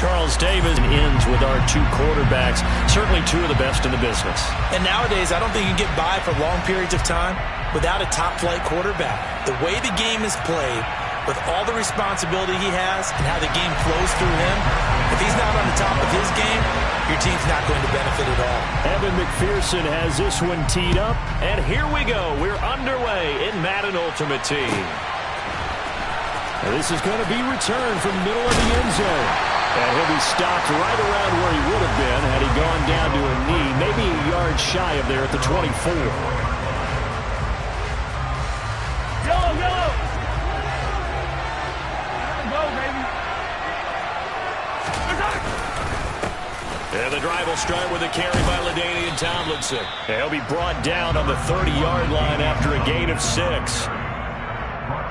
Charles Davis ends with our two quarterbacks, certainly two of the best in the business. And nowadays, I don't think you can get by for long periods of time without a top-flight quarterback. The way the game is played, with all the responsibility he has and how the game flows through him, if he's not on the top of his game, your team's not going to benefit at all. Evan McPherson has this one teed up, and here we go. We're underway in Madden Ultimate Team. Now this is going to be returned from the middle of the end zone. And he'll be stopped right around where he would have been had he gone down to a knee, maybe a yard shy of there at the 24. And the drive will start with a carry by LaDainian Tomlinson. And he'll be brought down on the 30-yard line after a gain of 6.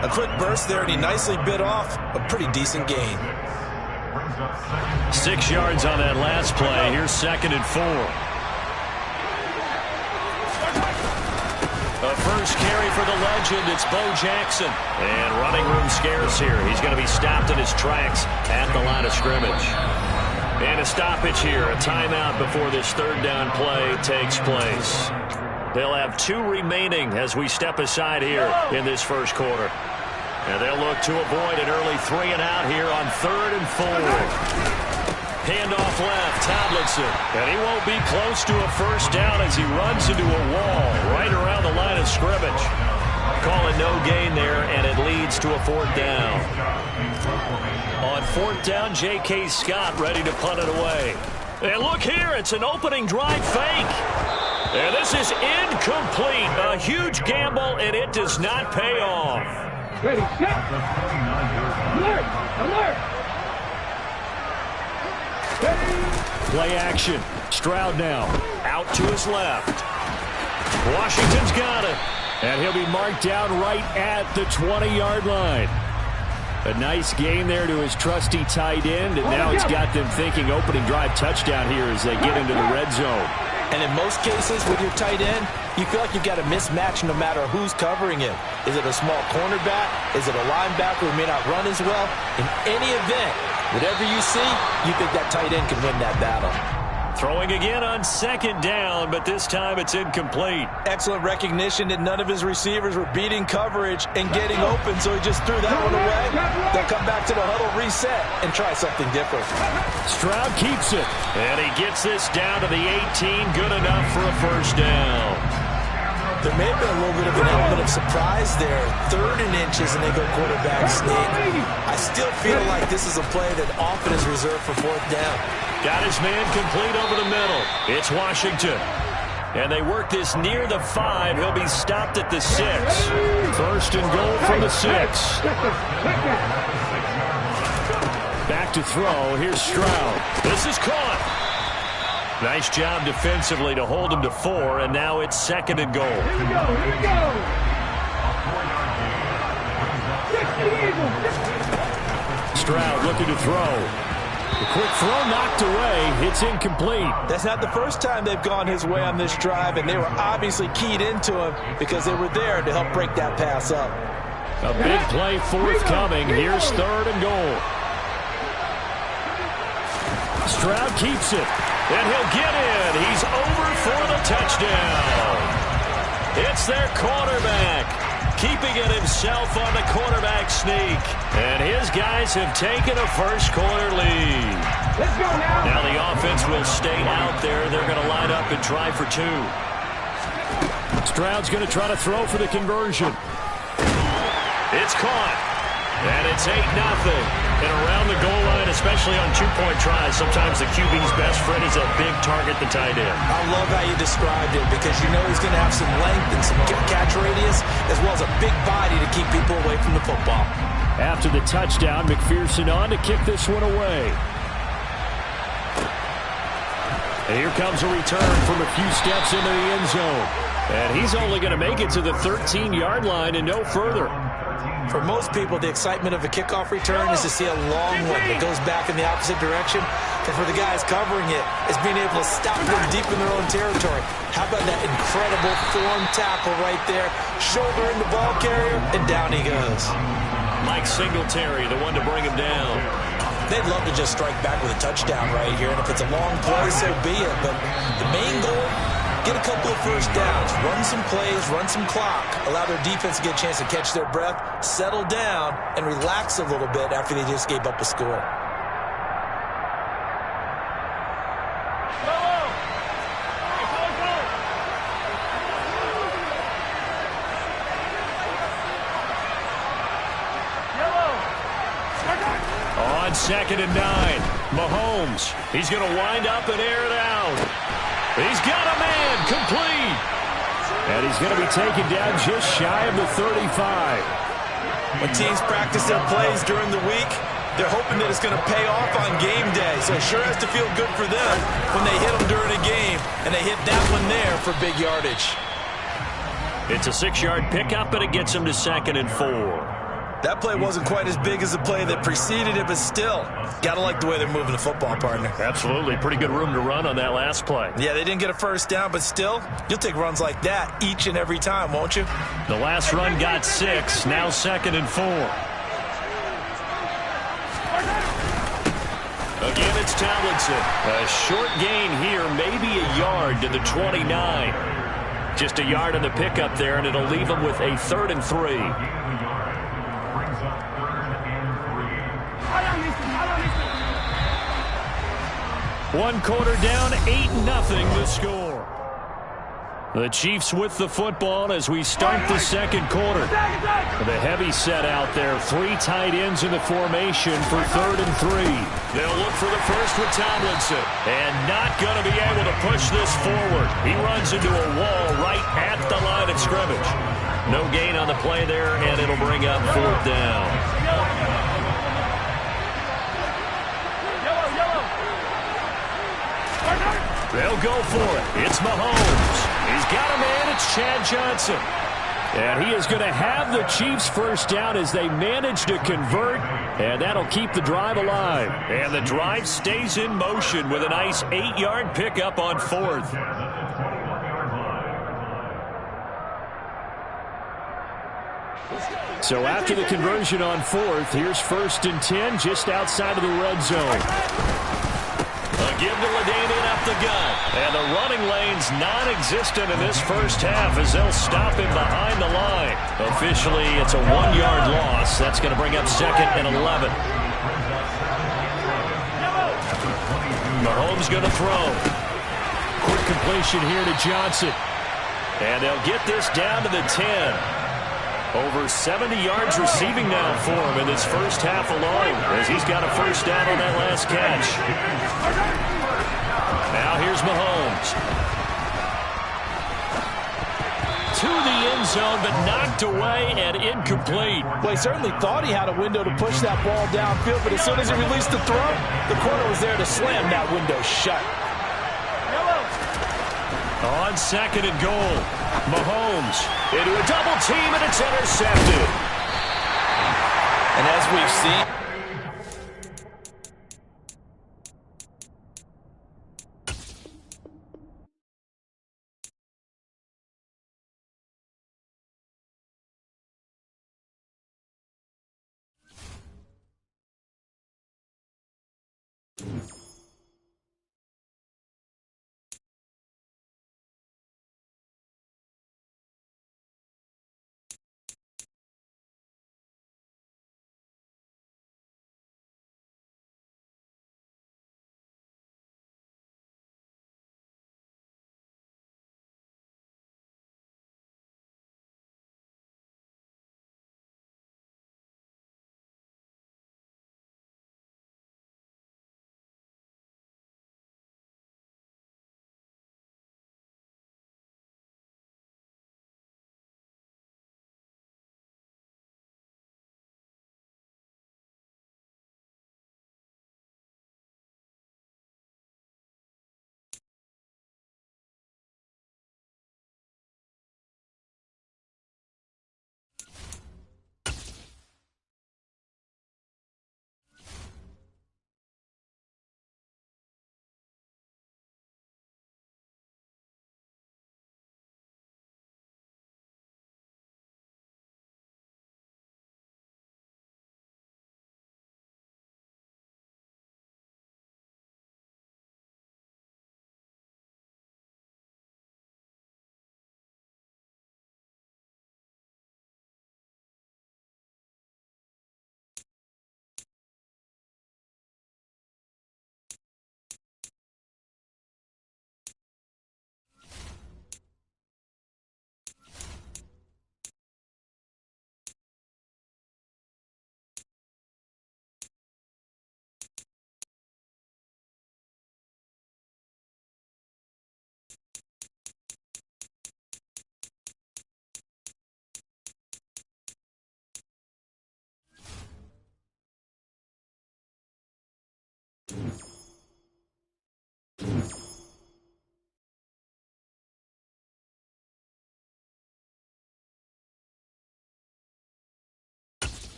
A quick burst there, and he nicely bit off a pretty decent gain. 6 yards on that last play. Here's 2nd and 4. A first carry for the legend. It's Bo Jackson. And running room scarce here. He's going to be stopped in his tracks at the line of scrimmage. And a stoppage here, a timeout before this third down play takes place. They'll have 2 remaining as we step aside here in this first quarter. And they'll look to avoid an early 3 and out here on 3rd and 4. Handoff left, Tomlinson. And he won't be close to a first down as he runs into a wall right around the line of scrimmage. Calling no gain there, and it leads to a 4th down. On 4th down, J.K. Scott ready to punt it away. And look here, it's an opening drive fake. And this is incomplete. A huge gamble, and it does not pay off. Ready, set. Alert, alert. Ready. Play action. Stroud now. Out to his left. Washington's got it. And he'll be marked down right at the 20-yard line. A nice gain there to his trusty tight end, and now it's got them thinking opening drive touchdown here as they get into the red zone. And in most cases with your tight end, you feel like you've got a mismatch no matter who's covering him. Is it a small cornerback? Is it a linebacker who may not run as well? In any event, whatever you see, you think that tight end can win that battle. Throwing again on 2nd down, but this time it's incomplete. Excellent recognition that none of his receivers were beating coverage and getting open, so he just threw that one away. They'll come back to the huddle, reset, and try something different. Stroud keeps it, and he gets this down to the 18, good enough for a first down. There may have been a little bit of an element of surprise there. 3rd and inches, and they go quarterback sneak. I still feel like this is a play that often is reserved for 4th down. Got his man complete over the middle. It's Washington. And they work this near the 5. He'll be stopped at the 6. 1st and goal from the 6. Back to throw. Here's Stroud. This is caught. Nice job defensively to hold him to 4, and now it's 2nd and goal. Here we go, here we go. Stroud looking to throw. The quick throw knocked away. It's incomplete. That's not the first time they've gone his way on this drive, and they were obviously keyed into him because they were there to help break that pass up. A big play forthcoming. Here's 3rd and goal. Stroud keeps it, and he'll get in. He's over for the touchdown. It's their quarterback, keeping it himself on the quarterback sneak. And his guys have taken a first quarter lead. Let's go now. Now the offense will stay out there. They're going to line up and try for 2. Stroud's going to try to throw for the conversion. It's caught. And it's 8-0. And around the goal line, especially on 2-point tries, sometimes the QB's best friend is a big target, the tight end. I love how you described it because you know he's going to have some length and some catch radius as well as a big body to keep people away from the football. After the touchdown, McPherson on to kick this one away. And here comes a return from a few steps into the end zone. And he's only going to make it to the 13-yard line and no further. For most people, the excitement of a kickoff return is to see a long one that goes back in the opposite direction. But for the guys covering it, it's being able to stop them deep in their own territory. How about that incredible form tackle right there? Shoulder in the ball carrier, and down he goes. Mike Singletary, the one to bring him down. They'd love to just strike back with a touchdown right here, and if it's a long play, so be it. But the main goal, get a couple of first downs, run some plays, run some clock, allow their defense to get a chance to catch their breath, settle down, and relax a little bit after they just gave up a score. On 2nd and 9, Mahomes. He's going to wind up and air it out. He's got a man complete. And he's going to be taken down just shy of the 35. When teams practice their plays during the week, they're hoping that it's going to pay off on game day. So it sure has to feel good for them when they hit them during a game, and they hit that one there for big yardage. It's a 6-yard pickup, and it gets him to 2nd and 4. That play wasn't quite as big as the play that preceded it, but still, got to like the way they're moving the football, partner. Absolutely. Pretty good room to run on that last play. Yeah, they didn't get a first down, but still, you'll take runs like that each and every time, won't you? The last run got 6, now 2nd and 4. Again, it's Tomlinson. A short gain here, maybe a yard to the 29. Just a yard on the pickup there, and it'll leave them with a 3rd and 3. 1 quarter down, 8-0 the score. The Chiefs with the football as we start the 2nd quarter. The heavy set out there. 3 tight ends in the formation for 3rd and 3. They'll look for the first with Tomlinson. And not going to be able to push this forward. He runs into a wall right at the line of scrimmage. No gain on the play there, and it'll bring up 4th down. They'll go for it. It's Mahomes. He's got a man. It's Chad Johnson. And he is going to have the Chiefs first down as they manage to convert. And that'll keep the drive alive. And the drive stays in motion with a nice 8-yard pickup on 4th. So after the conversion on 4th, here's 1st and 10 just outside of the red zone. A give to LaDainian up the gut. And the running lane's non-existent in this first half as they'll stop him behind the line. Officially, it's a 1-yard loss. That's going to bring up 2nd and 11. Mahomes going to throw. Quick completion here to Johnson. And they'll get this down to the 10. Over 70 yards receiving now for him in this first half alone as he's got a first down on that last catch. Now here's Mahomes. To the end zone, but knocked away and incomplete. Well, he certainly thought he had a window to push that ball downfield, but as soon as he released the throw, the corner was there to slam that window shut. On 2nd and goal, Mahomes into a double team, and it's intercepted. And as we've seen,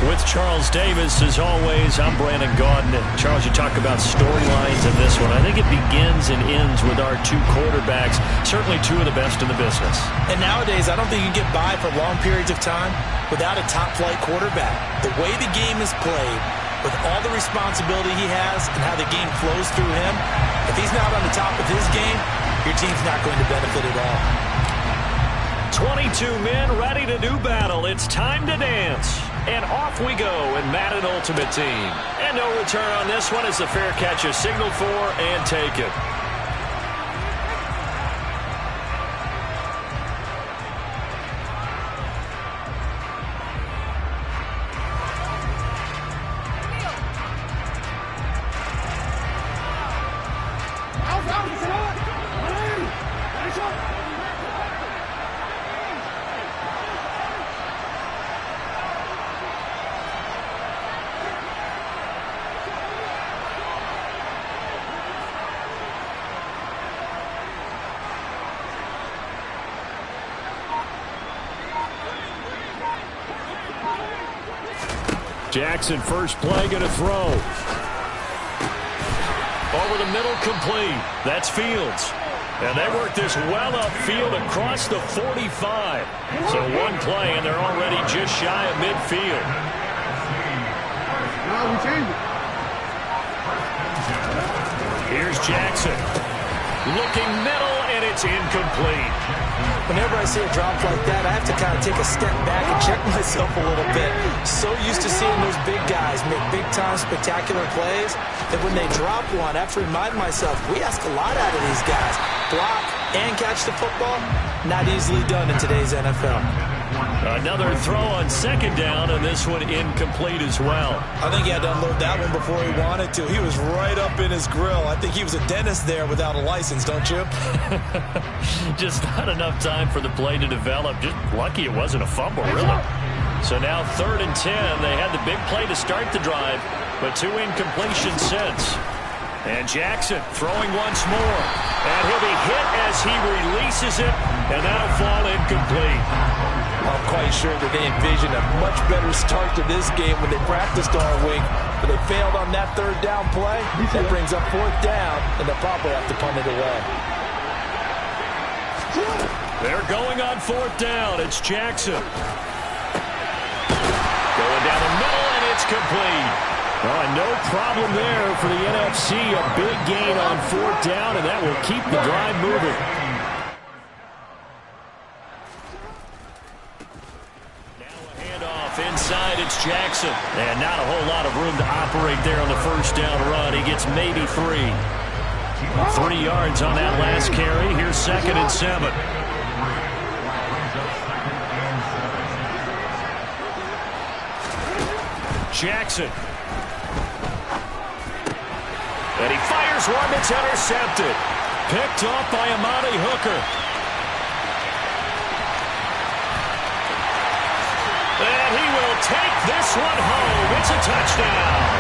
With Charles Davis, as always, I'm Brandon Gaudin. Charles, you talk about storylines in this one. I think it begins and ends with our two quarterbacks, certainly two of the best in the business. And nowadays, I don't think you can get by for long periods of time without a top-flight quarterback. The way the game is played, with all the responsibility he has and how the game flows through him, if he's not on the top of his game, your team's not going to benefit at all. 22 men ready to do battle. It's time to dance. And off we go in Madden Ultimate Team. And no return on this one as the fair catch is signaled for and taken. Jackson, first play, going to throw. Over the middle, complete. That's Fields. And they work this well upfield across the 45. So one play, and they're already just shy of midfield. Here's Jackson. Looking middle, and it's incomplete. Whenever I see a drop like that, I have to kind of take a step back and check myself a little bit. So used to seeing those big guys make big-time spectacular plays that when they drop one, I have to remind myself, we ask a lot out of these guys. Block and catch the football, not easily done in today's NFL. Another throw on second down, and this one incomplete as well. I think he had to unload that one before he wanted to. He was right up in his grill. I think he was a dentist there without a license, don't you? Just not enough time for the play to develop. Just lucky it wasn't a fumble, really. So now 3rd and 10. They had the big play to start the drive, but 2 incompletions since. And Jackson throwing once more. And he'll be hit as he releases it, and that'll fall incomplete. I'm quite sure that they envisioned a much better start to this game when they practiced all week, but they failed on that 3rd down play. That brings up 4th down, and they'll probably have to punt it away. They're going on 4th down. It's Jackson. Going down the middle, and it's complete. No problem there for the NFC. A big gain on 4th down, and that will keep the drive moving. Jackson. And not a whole lot of room to operate there on the first down run. He gets maybe 3. 3 yards on that last carry. Here's 2nd and 7. Jackson. And he fires one that's intercepted. Picked off by Amani Hooker. And he will take this one home. It's a touchdown.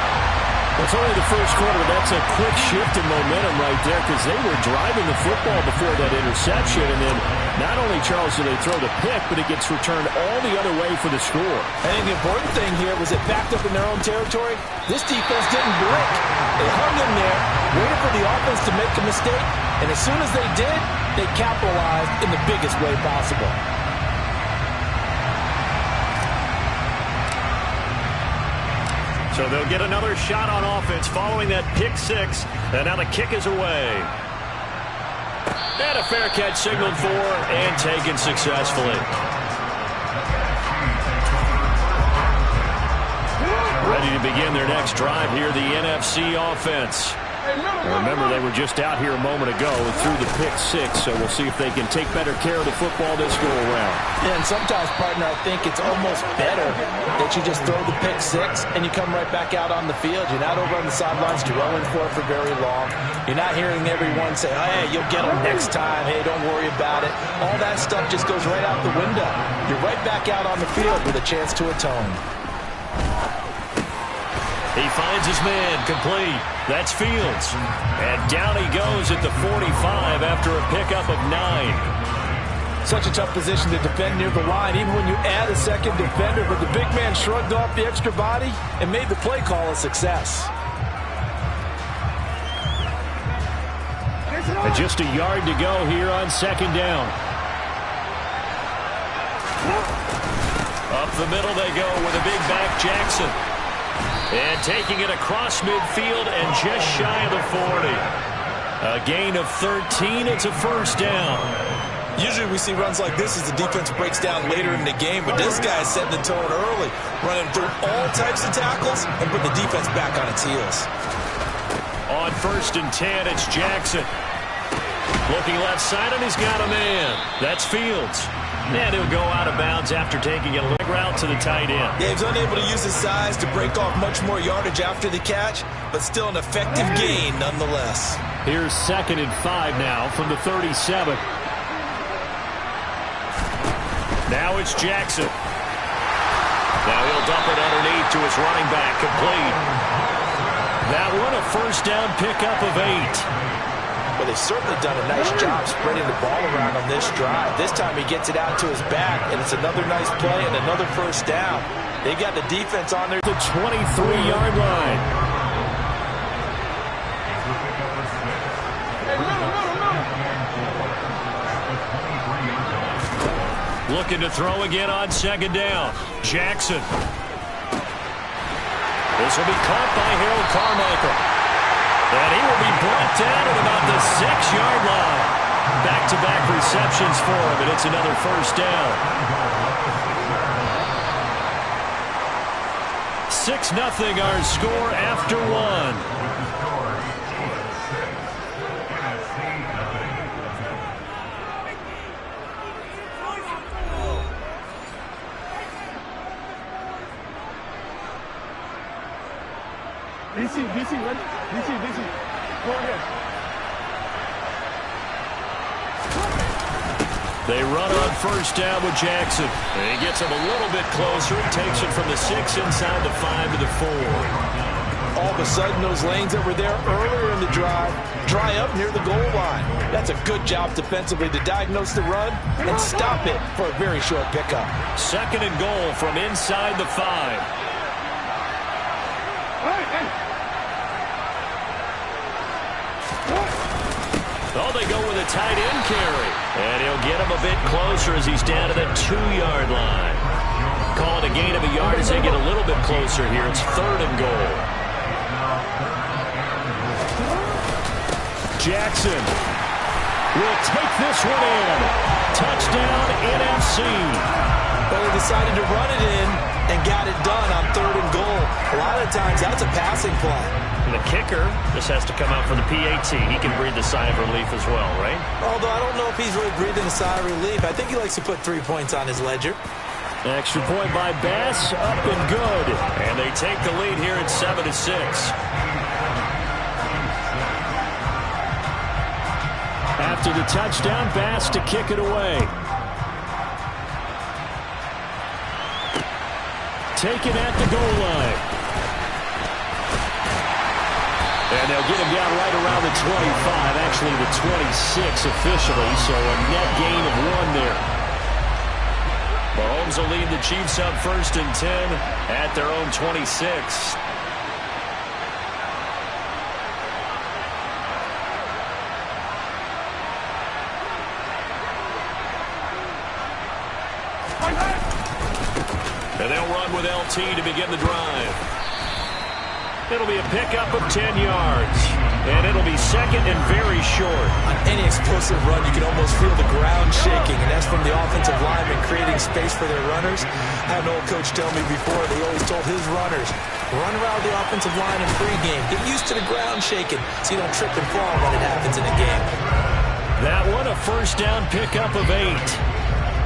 It's only the first quarter, but that's a quick shift in momentum right there because they were driving the football before that interception. And then not only, Charles, do they throw the pick, but it gets returned all the other way for the score. I think the important thing here was it backed up in their own territory. This defense didn't blink. They hung in there, waited for the offense to make a mistake, and as soon as they did, they capitalized in the biggest way possible. So they'll get another shot on offense following that pick 6. And now the kick is away. And a fair catch signaled for and taken successfully. Ready to begin their next drive here, the NFC offense. Remember, they were just out here a moment ago and threw the pick 6, so we'll see if they can take better care of the football this go-around. Yeah, and sometimes, partner, I think it's almost better that you just throw the pick 6 and you come right back out on the field. You're not over on the sidelines dwelling for it for very long. You're not hearing everyone say, oh, hey, you'll get them next time. Hey, don't worry about it. All that stuff just goes right out the window. You're right back out on the field with a chance to atone. He finds his man, complete. That's Fields. And down he goes at the 45 after a pickup of 9. Such a tough position to defend near the line, even when you add a second defender. But the big man shrugged off the extra body and made the play call a success. And just a yard to go here on 2nd down. Up the middle they go with a big back Jackson. And taking it across midfield and just shy of the 40. A gain of 13. It's a first down. Usually we see runs like this as the defense breaks down later in the game, but this guy is setting the tone early, running through all types of tackles and put the defense back on its heels. On 1st and 10, it's Jackson. Looking left side, and he's got a man. That's Fields. And he'll go out of bounds after taking a leg route to the tight end. Yeah, he was unable to use his size to break off much more yardage after the catch, but still an effective gain nonetheless. Here's 2nd and 5 now from the 37. Now it's Jackson. Now he'll dump it underneath to his running back, complete. That one a first down pickup of 8. Well, they've certainly done a nice job spreading the ball around on this drive. This time he gets it out to his back, and it's another nice play and another first down. They've got the defense on there. The 23-yard line. Looking to throw again on 2nd down. Jackson. This will be caught by Harold Carmichael. And he will be brought down at about the 6-yard line. Back-to-back receptions for him, and it's another first down. 6-0 our score after 1. DC, ready? DC. Go ahead. They run on first down with Jackson. And he gets him a little bit closer. He takes it from the 6 inside the 5 to the 4. All of a sudden, those lanes that were there earlier in the drive dry up near the goal line. That's a good job defensively to diagnose the run and stop it for a very short pickup. 2nd and goal from inside the 5. Oh, they go with a tight end carry. And he'll get him a bit closer as he's down to the 2-yard line. Call it a gain of a yard as they get a little bit closer here. It's 3rd and goal. Jackson will take this one in. Touchdown, NFC. Well, he decided to run it in and got it done on 3rd and goal. A lot of times, that's a passing play. And the kicker just has to come out for the PAT. He can breathe a sigh of relief as well, right? Although I don't know if he's really breathing a sigh of relief. I think he likes to put 3 points on his ledger. Extra point by Bass, up and good. And they take the lead here at 7-6. After the touchdown, Bass to kick it away. Taken at the goal line. And they'll get him down right around the 25, actually the 26 officially, so a net gain of 1 there. Mahomes will lead the Chiefs up 1st and 10 at their own 26. And they'll run with LT to begin the drive. It'll be a pickup of 10 yards. And it'll be 2nd and very short. On any explosive run, you can almost feel the ground shaking, and that's from the offensive linemen creating space for their runners. I had an old coach tell me before, they always told his runners, run around the offensive line in pregame. Get used to the ground shaking so you don't trip and fall when it happens in a game. That one, a 1st down pickup of 8.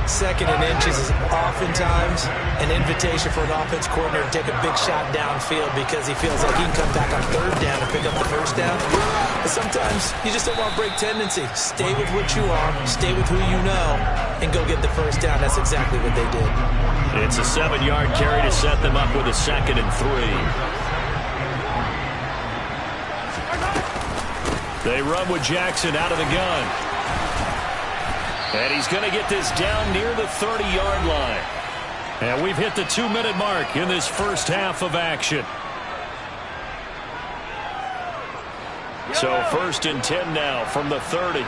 2nd and inches is oftentimes an invitation for an offense coordinator to take a big shot downfield because he feels like he can come back on 3rd down and pick up the 1st down. But sometimes you just don't want to break tendency. Stay with what you are, stay with who you know, and go get the 1st down. That's exactly what they did. It's a 7-yard carry to set them up with a 2nd and 3. They run with Jackson out of the gun. And he's going to get this down near the 30-yard line. And we've hit the 2-minute mark in this first half of action. So 1st and 10 now from the 30.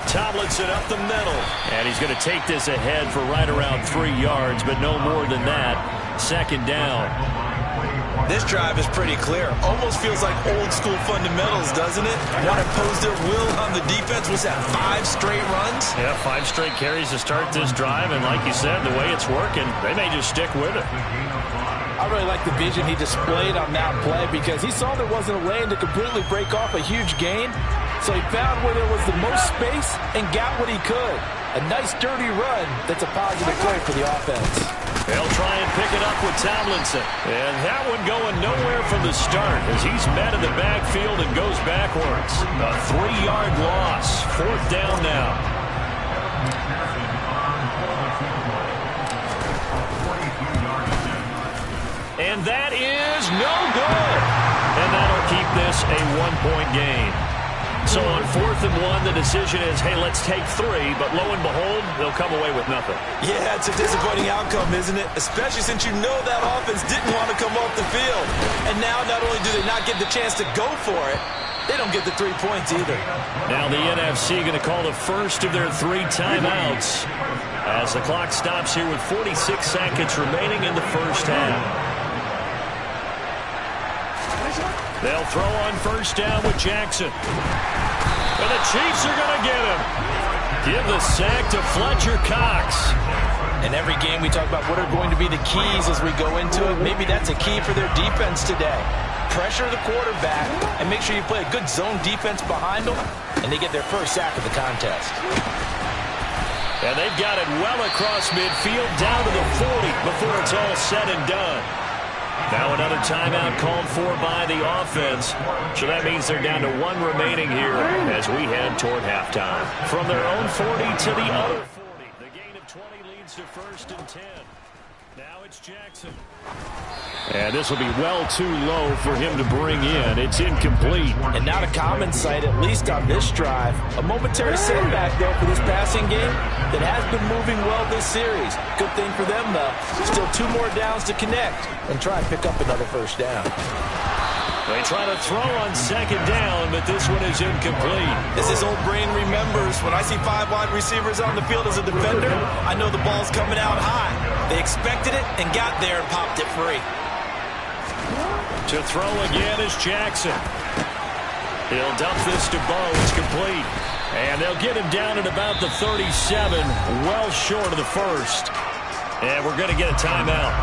Tomlinson up the middle. And he's going to take this ahead for right around 3 yards, but no more than that. 2nd down. This drive is pretty clear. Almost feels like old school fundamentals, doesn't it? Want to impose their will on the defense. Was that 5 straight runs? Yeah, 5 straight carries to start this drive. And like you said, the way it's working, they may just stick with it. I really like the vision he displayed on that play because he saw there wasn't a lane to completely break off a huge gain. So he found where there was the most space and got what he could. A nice, dirty run that's a positive play for the offense. They'll try and pick it up with Tomlinson. And that one going nowhere from the start as he's met in the backfield and goes backwards. A 3-yard loss. 4th down now. And that is no good. And that'll keep this a 1-point game. So on 4th and 1, the decision is, hey, let's take 3. But lo and behold, they'll come away with nothing. Yeah, it's a disappointing outcome, isn't it? Especially since you know that offense didn't want to come off the field. And now not only do they not get the chance to go for it, they don't get the 3 points either. Now the NFC going to call the first of their 3 timeouts as the clock stops here with 46 seconds remaining in the first half. They'll throw on 1st down with Jackson. And the Chiefs are going to get him. Give the sack to Fletcher Cox. In every game we talk about what are going to be the keys as we go into it. Maybe that's a key for their defense today. Pressure the quarterback and make sure you play a good zone defense behind them, and they get their first sack of the contest. And they've got it well across midfield down to the 40 before it's all said and done. Now another timeout called for by the offense. So that means they're down to 1 remaining here as we head toward halftime. From their own 40 to the other 40. The gain of 20 leads to 1st and 10. Now it's Jackson. And this will be well too low for him to bring in. It's incomplete. And not a common sight, at least on this drive. A momentary setback, though, for this passing game that has been moving well this series. Good thing for them, though. Still 2 more downs to connect and try and pick up another 1st down. They try to throw on 2nd down, but this one is incomplete. As his old brain remembers, when I see 5 wide receivers on the field as a defender, I know the ball's coming out high. They expected it and got there and popped it free. To throw again is Jackson. He'll dump this to Bo. It's complete. And they'll get him down at about the 37, well short of the first. And we're going to get a timeout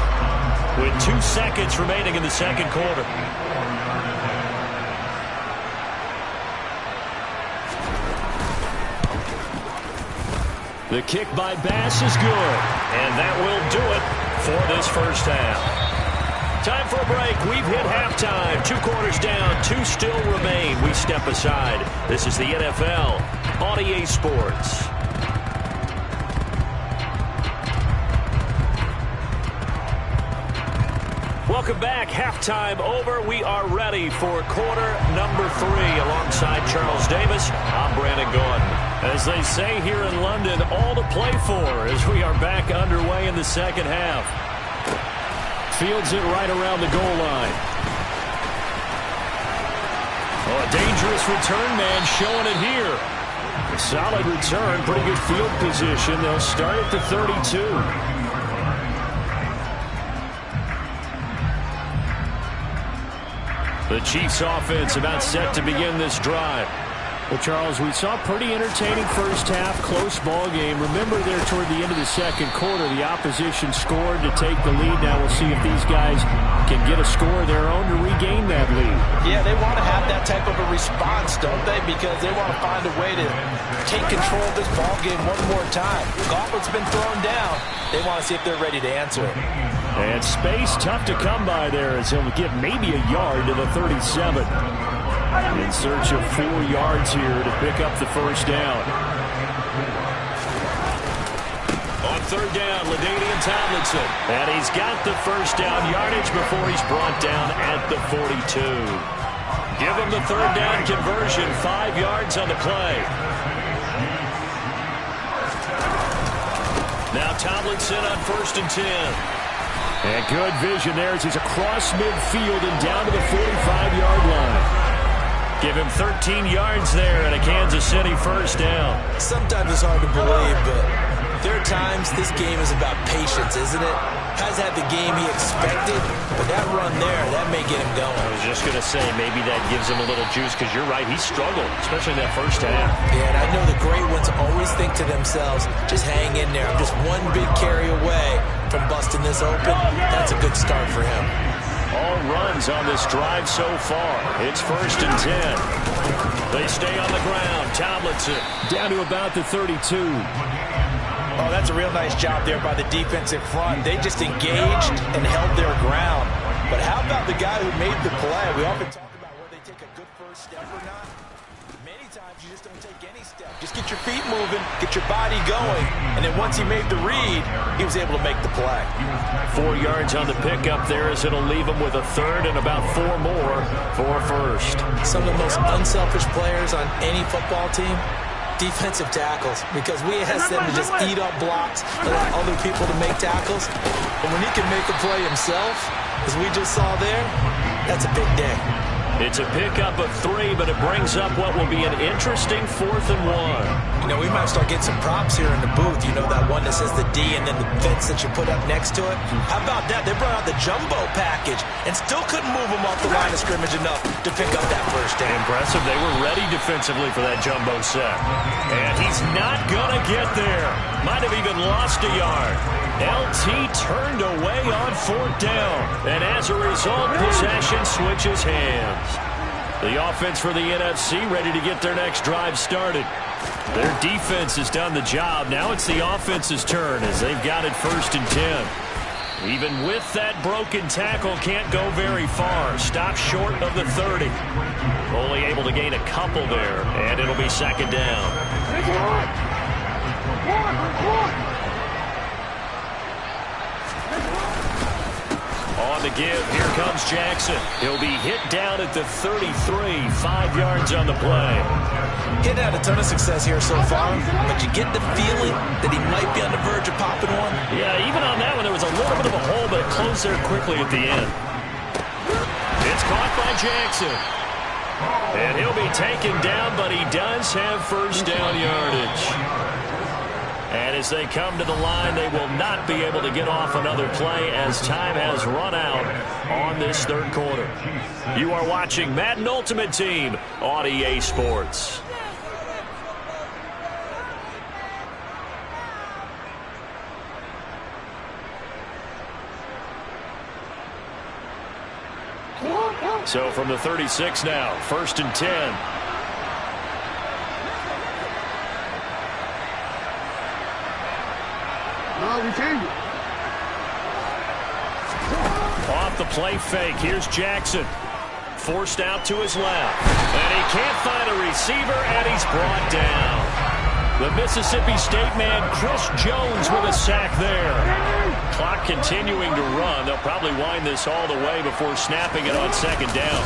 with 2 seconds remaining in the second quarter. The kick by Bass is good. And that will do it for this first half. Time for a break. We've hit halftime. 2 quarters down. 2 still remain. We step aside. This is the NFL on EA Sports. Welcome back. Halftime over. We are ready for quarter number 3 alongside Charles Davis. I'm Brandon Gordon. As they say here in London, all to play for as we are back underway in the second half. Fields it right around the goal line. Oh, a dangerous return man showing it here. A solid return, pretty good field position. They'll start at the 32. The Chiefs offense about set to begin this drive. Well, Charles, we saw a pretty entertaining first half, close ball game. Remember there toward the end of the second quarter, the opposition scored to take the lead. Now we'll see if these guys can get a score of their own to regain that lead. Yeah, they want to have that type of a response, don't they? Because they want to find a way to take control of this ball game one more time. Gauntlet's been thrown down. They want to see if they're ready to answer it. And space tough to come by there as he'll get maybe a yard to the 37. In search of 4 yards here to pick up the first down. On third down, LaDainian Tomlinson. And he's got the first down yardage before he's brought down at the 42. Give him the third down conversion, 5 yards on the play. Now Tomlinson on 1st and 10. And good vision there as he's across midfield and down to the 45-yard line. Give him 13 yards there and a Kansas City first down. Sometimes it's hard to believe, but there are times this game is about patience, isn't it? Has had the game he expected, but that run there, that may get him going. I was just going to say, maybe that gives him a little juice, because you're right, he struggled, especially in that first half. Yeah, and I know the great ones always think to themselves, just hang in there. I'm just one big carry away from busting this open. That's a good start for him. All runs on this drive so far. It's 1st and 10. They stay on the ground. Tomlinson down to about the 32. Oh, that's a real nice job there by the defensive front. They just engaged and held their ground. But how about the guy who made the play? We often talk about where they take a good first step or not. Many times you just don't take any step. Just get your feet moving, get your body going, and then once he made the read, he was able to make the play. 4 yards on the pickup there as it'll leave him with a third and about 4 more for a first. Some of the most unselfish players on any football team, defensive tackles, because we ask them to just eat up blocks, allow other people to make tackles. And when he can make a play himself, as we just saw there, that's a big day. It's a pickup of 3, but it brings up what will be an interesting 4th and 1. You know, we might start getting some props here in the booth. You know, that one that says the D and then the fence that you put up next to it. How about that? They brought out the jumbo package and still couldn't move them off the line of scrimmage enough to pick up that first down. Impressive. They were ready defensively for that jumbo set. And he's not going to get there. Might have even lost a yard. LT turned away on 4th down. And as a result, possession switches hands. The offense for the NFC ready to get their next drive started. Their defense has done the job. Now it's the offense's turn as they've got it 1st and 10. Even with that broken tackle, can't go very far. Stop short of the 30. Only able to gain a couple there, and it'll be 2nd down. On the give, here comes Jackson. He'll be hit down at the 33, 5 yards on the play. He'd had a ton of success here so far, but you get the feeling that he might be on the verge of popping one. Yeah, even on that one, there was a little bit of a hole, but it closed there quickly at the end. It's caught by Jackson. And he'll be taken down, but he does have first down yardage. And as they come to the line, they will not be able to get off another play as time has run out on this third quarter. You are watching Madden Ultimate Team on EA Sports. So from the 36 now, 1st and 10. No, we change it. Off the play fake. Here's Jackson. Forced out to his left. And he can't find a receiver, and he's brought down. The Mississippi State man, Chris Jones, with a sack there. Clock continuing to run. They'll probably wind this all the way before snapping it on 2nd down.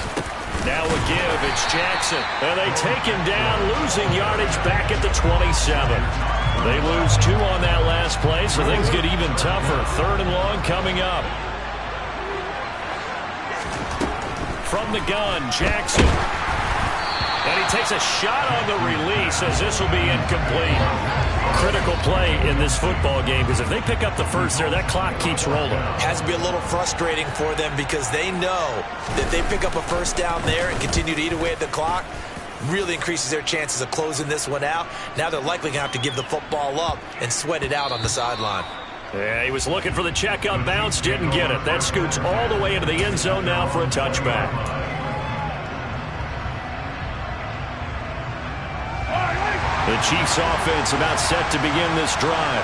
Now a give. It's Jackson. And they take him down, losing yardage back at the 27. They lose 2 on that last play, so things get even tougher. 3rd and long coming up. From the gun, Jackson. And he takes a shot on the release as this will be incomplete. Critical play in this football game because if they pick up the first there, that clock keeps rolling. Has to be a little frustrating for them because they know that they pick up a first down there and continue to eat away at the clock, really increases their chances of closing this one out. Now they're likely going to have to give the football up and sweat it out on the sideline. Yeah, he was looking for the checkout bounce, didn't get it. That scoots all the way into the end zone now for a touchback. The Chiefs offense about set to begin this drive.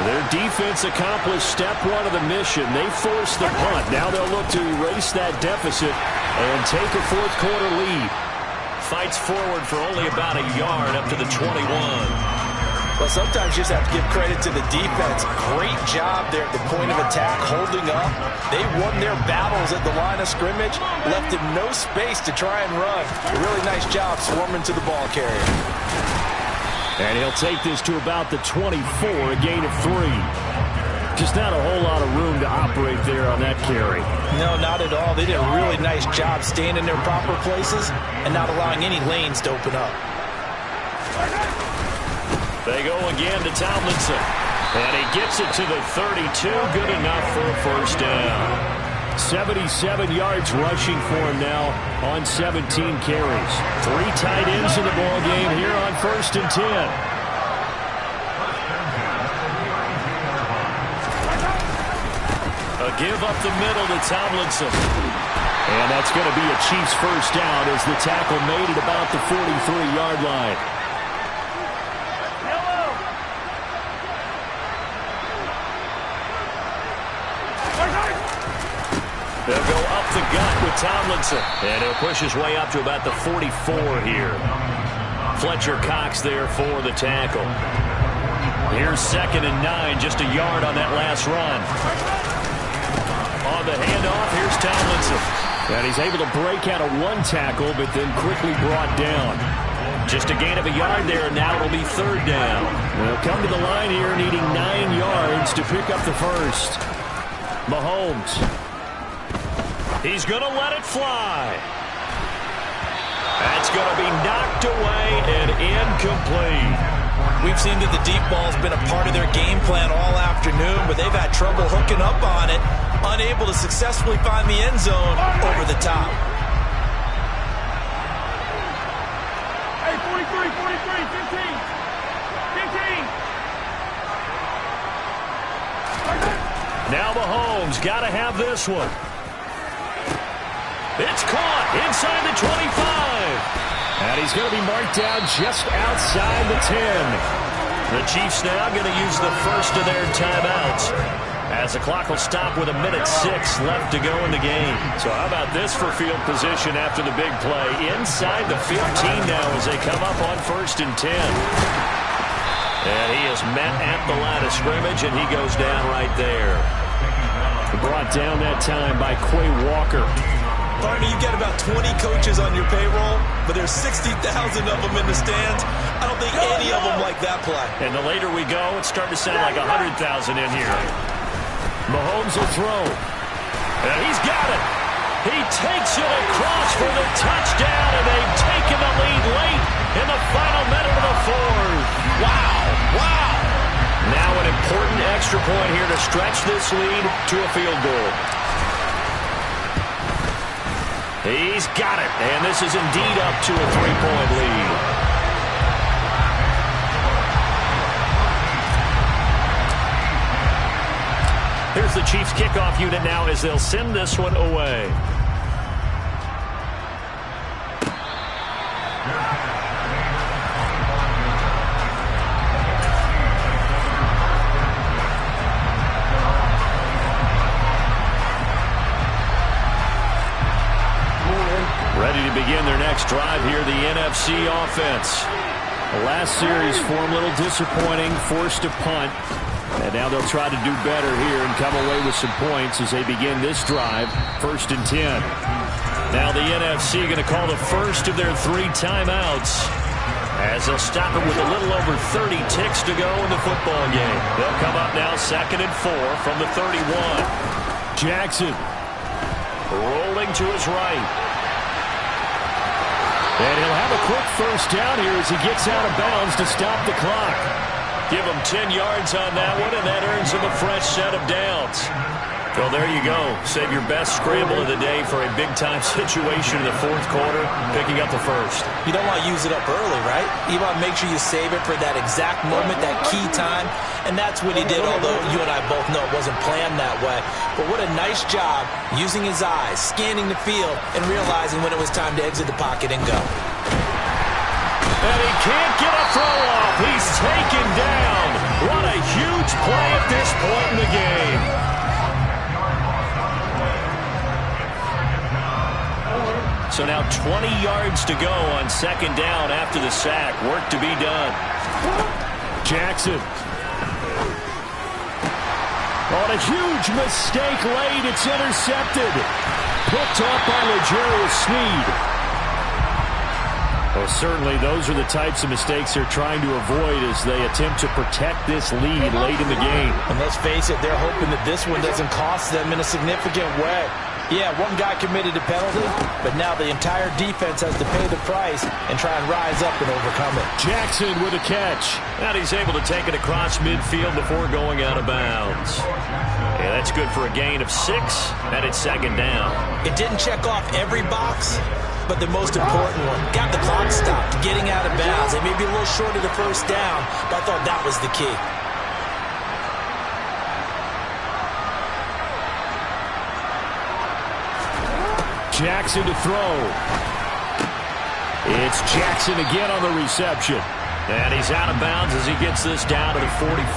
Their defense accomplished step 1 of the mission. They forced the punt. Now they'll look to erase that deficit and take a 4th quarter lead. Fights forward for only about a yard up to the 21. Well, sometimes you just have to give credit to the defense. Great job there at the point of attack, holding up. They won their battles at the line of scrimmage, left him no space to try and run. A really nice job swarming to the ball carrier. And he'll take this to about the 24, a gain of 3. Just not a whole lot of room to operate there on that carry. No, not at all. They did a really nice job staying in their proper places and not allowing any lanes to open up. They go again to Tomlinson. And he gets it to the 32. Good enough for a first down. 77 yards rushing for him now on 17 carries. 3 tight ends in the ball game here on 1st and 10. A give up the middle to Tomlinson. And that's going to be a Chiefs first down as the tackle made at about the 43-yard line. They'll go up the gut with Tomlinson. And he'll push his way up to about the 44 here. Fletcher Cox there for the tackle. Here's 2nd and 9, just a yard on that last run. On the handoff, here's Tomlinson. And he's able to break out of 1 tackle, but then quickly brought down. Just a gain of a yard there, and now it'll be 3rd down. They'll come to the line here needing 9 yards to pick up the first. Mahomes. He's going to let it fly. That's going to be knocked away and incomplete. We've seen that the deep ball's been a part of their game plan all afternoon, but they've had trouble hooking up on it, unable to successfully find the end zone over the top. Hey, 43, 15. 15. Now Mahomes got to have this one. It's caught inside the 25. And he's going to be marked down just outside the 10. The Chiefs now going to use the first of their timeouts as the clock will stop with 1:06 left to go in the game. So how about this for field position after the big play? Inside the 15 now as they come up on 1st and 10. And he is met at the line of scrimmage, and he goes down right there. Brought down that time by Quay Walker. Partner, you've got about 20 coaches on your payroll, but there's 60,000 of them in the stands. I don't think any of them like that play. And the later we go, it's starting to sound like 100,000 in here. Mahomes will throw. And he's got it. He takes it across for the touchdown, and they've taken the lead late in the final minute of the 4th. Wow. extra point here to stretch this lead to a field goal. He's got it, and this is indeed up to a 3-point lead. Here's the Chiefs kickoff unit now as they'll send this one away. Ready to begin their next drive here, the NFC offense. The last series for them, a little disappointing, forced to punt. And now they'll try to do better here and come away with some points as they begin this drive, 1st and 10. Now the NFC going to call the first of their 3 timeouts as they'll stop it with a little over 30 ticks to go in the football game. They'll come up now 2nd and 4 from the 31. Jackson rolling to his right. And he'll have a quick first down here as he gets out of bounds to stop the clock. Give him 10 yards on that one, and that earns him a fresh set of downs. Well, there you go. Save your best scramble of the day for a big-time situation in the 4th quarter, picking up the first. You don't want to use it up early, right? You want to make sure you save it for that exact moment, that key time, and that's what he did, although you and I both know it wasn't planned that way. But what a nice job using his eyes, scanning the field, and realizing when it was time to exit the pocket and go. And he can't get a throw off. He's taken down. What a huge play at this point in the game. So now 20 yards to go on 2nd down after the sack. Work to be done. Jackson. On a huge mistake late. It's intercepted. Picked up by L'Jarius Sneed. Well, certainly those are the types of mistakes they're trying to avoid as they attempt to protect this lead late in the game. And let's face it, they're hoping that this one doesn't cost them in a significant way. Yeah, one guy committed a penalty, but now the entire defense has to pay the price and try and rise up and overcome it. Jackson with a catch. And he's able to take it across midfield before going out of bounds. Yeah, that's good for a gain of 6, and it's 2nd down. It didn't check off every box, but the most important one. Got the clock stopped, getting out of bounds. It may be a little short of the first down, but I thought that was the key. Jackson to throw. It's Jackson again on the reception. And he's out of bounds as he gets this down to the 45.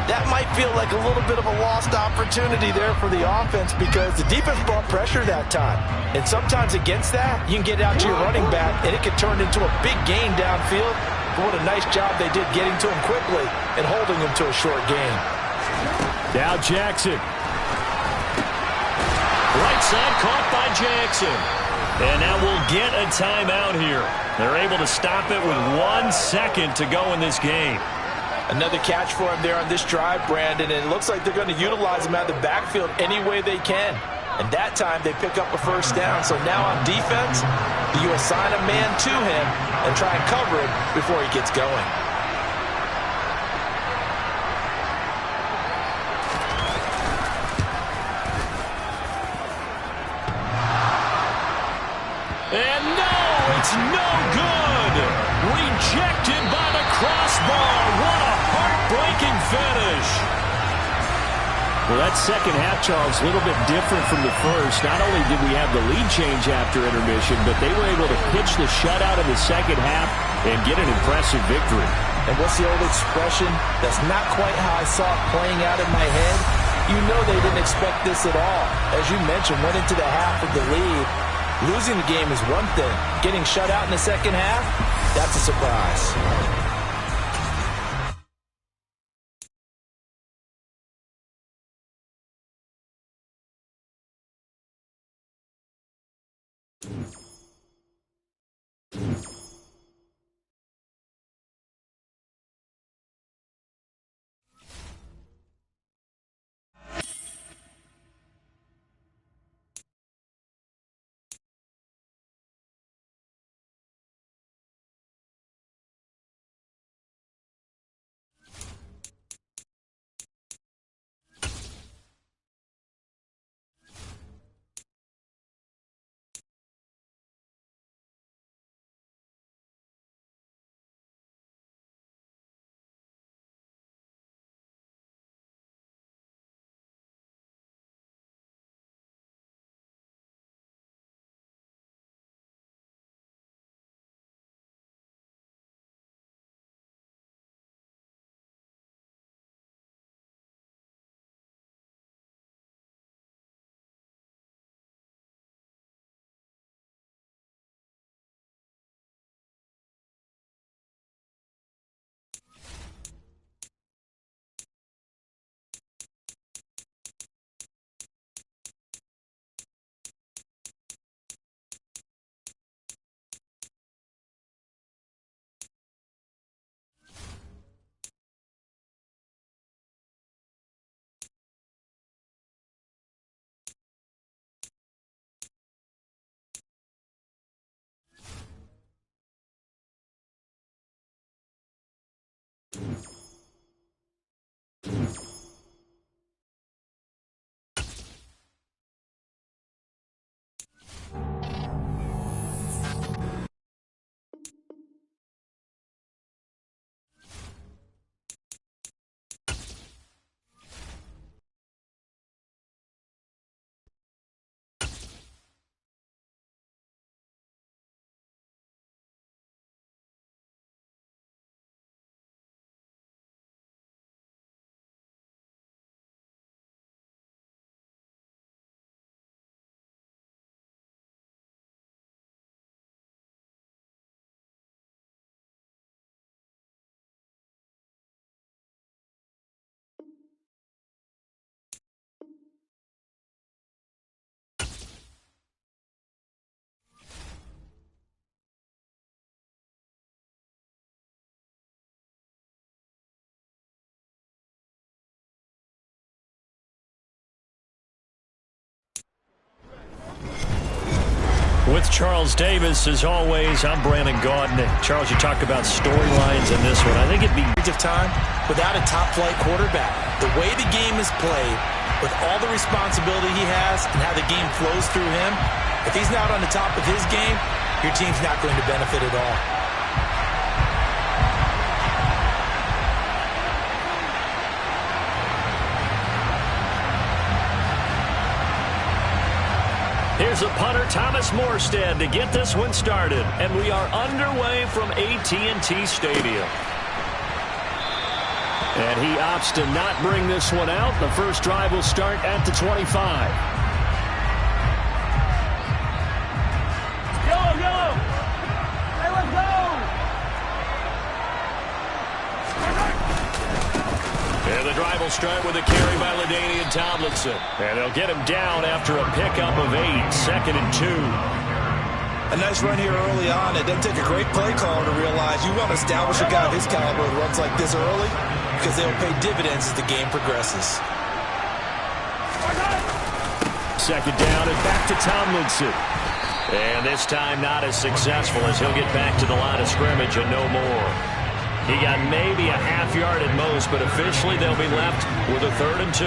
That might feel like a little bit of a lost opportunity there for the offense because the defense brought pressure that time. And sometimes against that, you can get out to your running back, and it can turn into a big gain downfield. But what a nice job they did getting to him quickly and holding him to a short gain. Now Jackson. Right side caught by Jackson. And now we'll get a timeout here. They're able to stop it with 1 second to go in this game. Another catch for him there on this drive, Brandon, and it looks like they're going to utilize him out of the backfield any way they can. And that time they pick up a first down. So now on defense, you assign a man to him and try and cover him before he gets going. And no, it's no good. Rejected by the crossbar. What a heartbreaking finish. Well, that second half, Charles, a little bit different from the first. Not only did we have the lead change after intermission, but they were able to pitch the shutout in the second half and get an impressive victory. And what's the old expression? That's not quite how I saw it playing out in my head. You know they didn't expect this at all. As you mentioned, went into the half with the lead. Losing the game is one thing. Getting shut out in the second half, that's a surprise. With Charles Davis, as always, I'm Brandon Gaudin. Charles, you talk about storylines in this one. I think it'd be of time without a top-flight quarterback. The way the game is played, with all the responsibility he has and how the game flows through him, if he's not on the top of his game, your team's not going to benefit at all. Here's a punter, Thomas Morstead, to get this one started. And we are underway from AT&T Stadium. And he opts to not bring this one out. The first drive will start at the 25. Yellow! Hey, let's go! And the drive will start with a carry by LaDainian Tomlinson. And they'll get him down after a pickup of 8, 2nd and 2. A nice run here early on. It doesn't take a great play caller to realize you want to establish a guy of his caliber who runs like this early because they'll pay dividends as the game progresses. 2nd down and back to Tomlinson. And this time not as successful as he'll get back to the line of scrimmage and no more. He got maybe a half yard at most, but officially they'll be left with a 3rd and 2.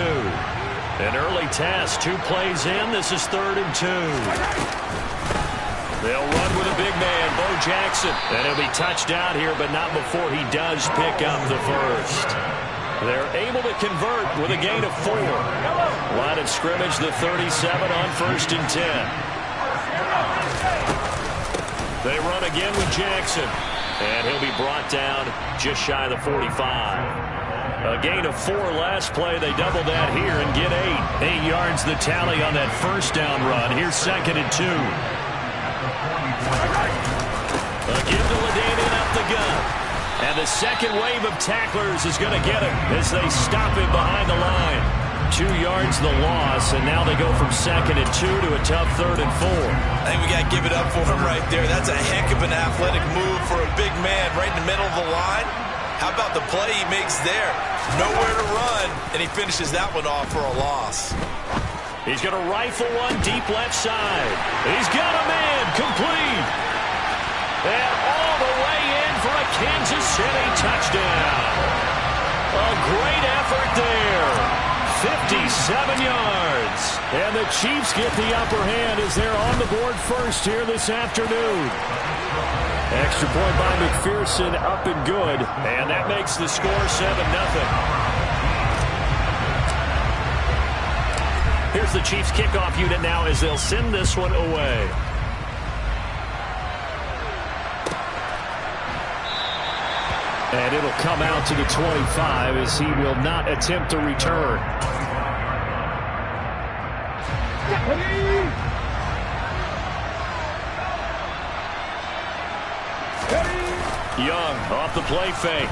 An early test, 2 plays in. This is 3rd and 2. They'll run with a big man, Bo Jackson. And he'll be touched out here, but not before he does pick up the first. They're able to convert with a gain of 4. Line of scrimmage, the 37 on 1st and 10. They run again with Jackson. And he'll be brought down just shy of the 45. A gain of 4 last play. They double that here and get 8. 8 yards the tally on that first down run. Here's 2nd and 2. A give to LaDainian up the gun. And the second wave of tacklers is going to get him as they stop him behind the line. 2 yards the loss, and now they go from 2nd and 2 to a tough 3rd and 4. I think we got to give it up for him right there. That's a heck of an athletic move for a big man right in the middle of the line. How about the play he makes there? Nowhere to run, and he finishes that one off for a loss. He's going to rifle one deep left side. He's got a man complete. And all the way in for a Kansas City touchdown. A great effort there. 57 yards. And the Chiefs get the upper hand as they're on the board first here this afternoon. Extra point by McPherson, up and good. And that makes the score 7-0. Here's the Chiefs kickoff unit now as they'll send this one away. And it'll come out to the 25 as he will not attempt to return. Young off the play fake.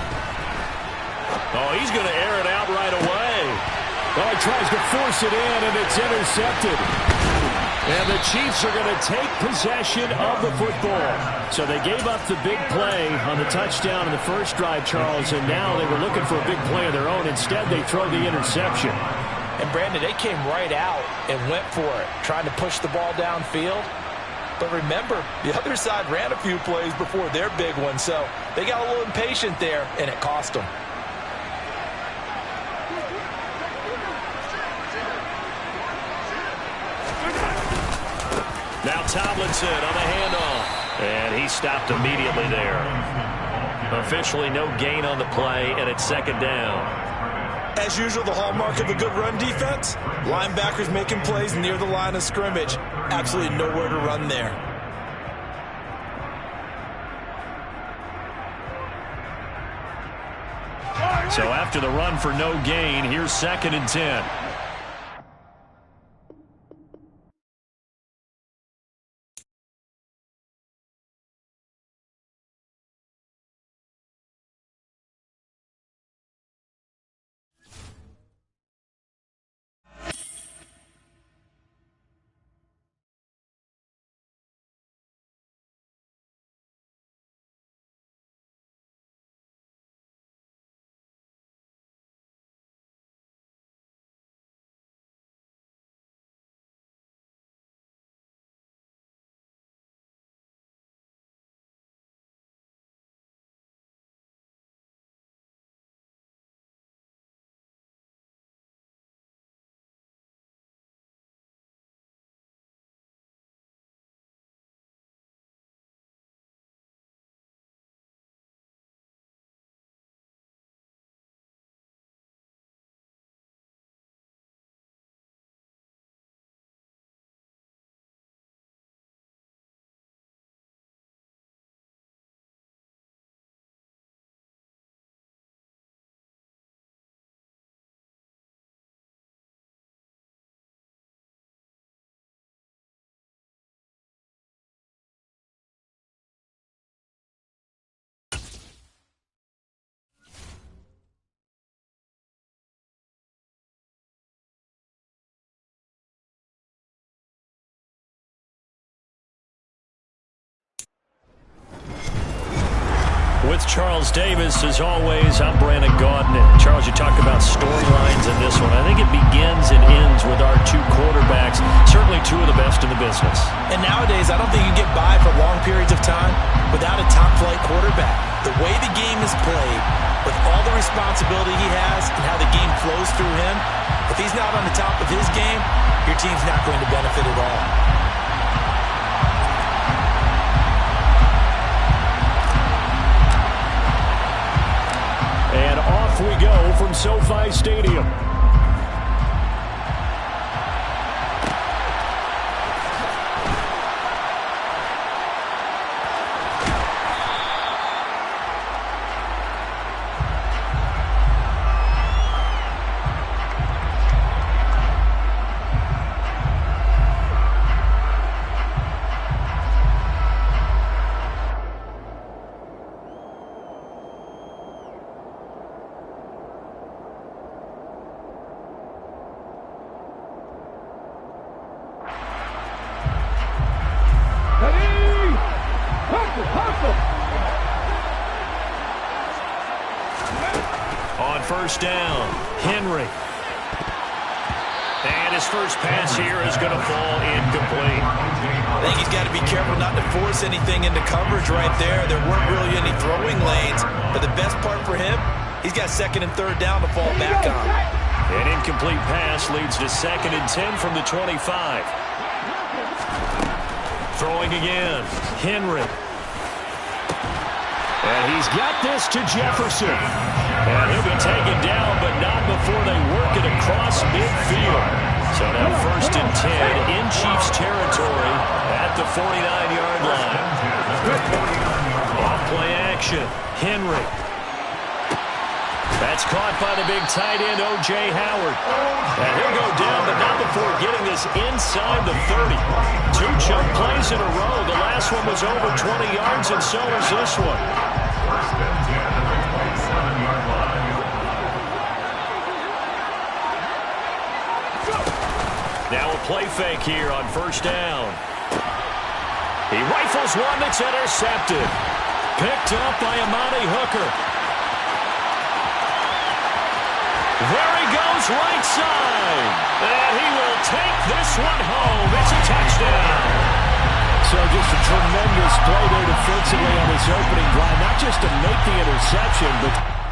Oh, he's going to air it out right away. Oh, he tries to force it in, and it's intercepted. And the Chiefs are going to take possession of the football. So they gave up the big play on the touchdown in the first drive, Charles, and now they were looking for a big play of their own. Instead, they throw the interception. And, Brandon, they came right out and went for it, trying to push the ball downfield. But remember, the other side ran a few plays before their big one, so they got a little impatient there, and it cost them. Now Tomlinson on the handoff. And he stopped immediately there. Officially no gain on the play, and it's second down. As usual, the hallmark of a good run defense, linebackers making plays near the line of scrimmage. Absolutely nowhere to run there. So after the run for no gain, here's second and 10. With Charles Davis, as always, I'm Brandon Gaudin. Charles, you talk about storylines in this one. I think it begins and ends with our two quarterbacks, certainly two of the best in the business. And nowadays, I don't think you get by for long periods of time without a top-flight quarterback. The way the game is played, with all the responsibility he has and how the game flows through him, if he's not on the top of his game, your team's not going to benefit at all. And off we go from SoFi Stadium. On first down, Henry. And his first pass here is going to fall incomplete. I think he's got to be careful not to force anything into coverage right there. There weren't really any throwing lanes, but the best part for him, he's got second and third down to fall back on. An incomplete pass leads to second and 10 from the 25. Throwing again, Henry. And he's got this to Jefferson. And he'll be taken down, but not before they work it across midfield. So now first and 10 in Chiefs territory at the 49-yard line. Off play action, Henry. That's caught by the big tight end, O.J. Howard. And he'll go down, but not before getting this inside the 30. Two chunk plays in a row. The last one was over 20 yards, and so was this one. Now a play fake here on first down. He rifles one that's intercepted. Picked up by Amani Hooker. There he goes, right side. And he will take this one home. It's a touchdown. So just a tremendous play there defensively on his opening drive. Not just to make the interception, but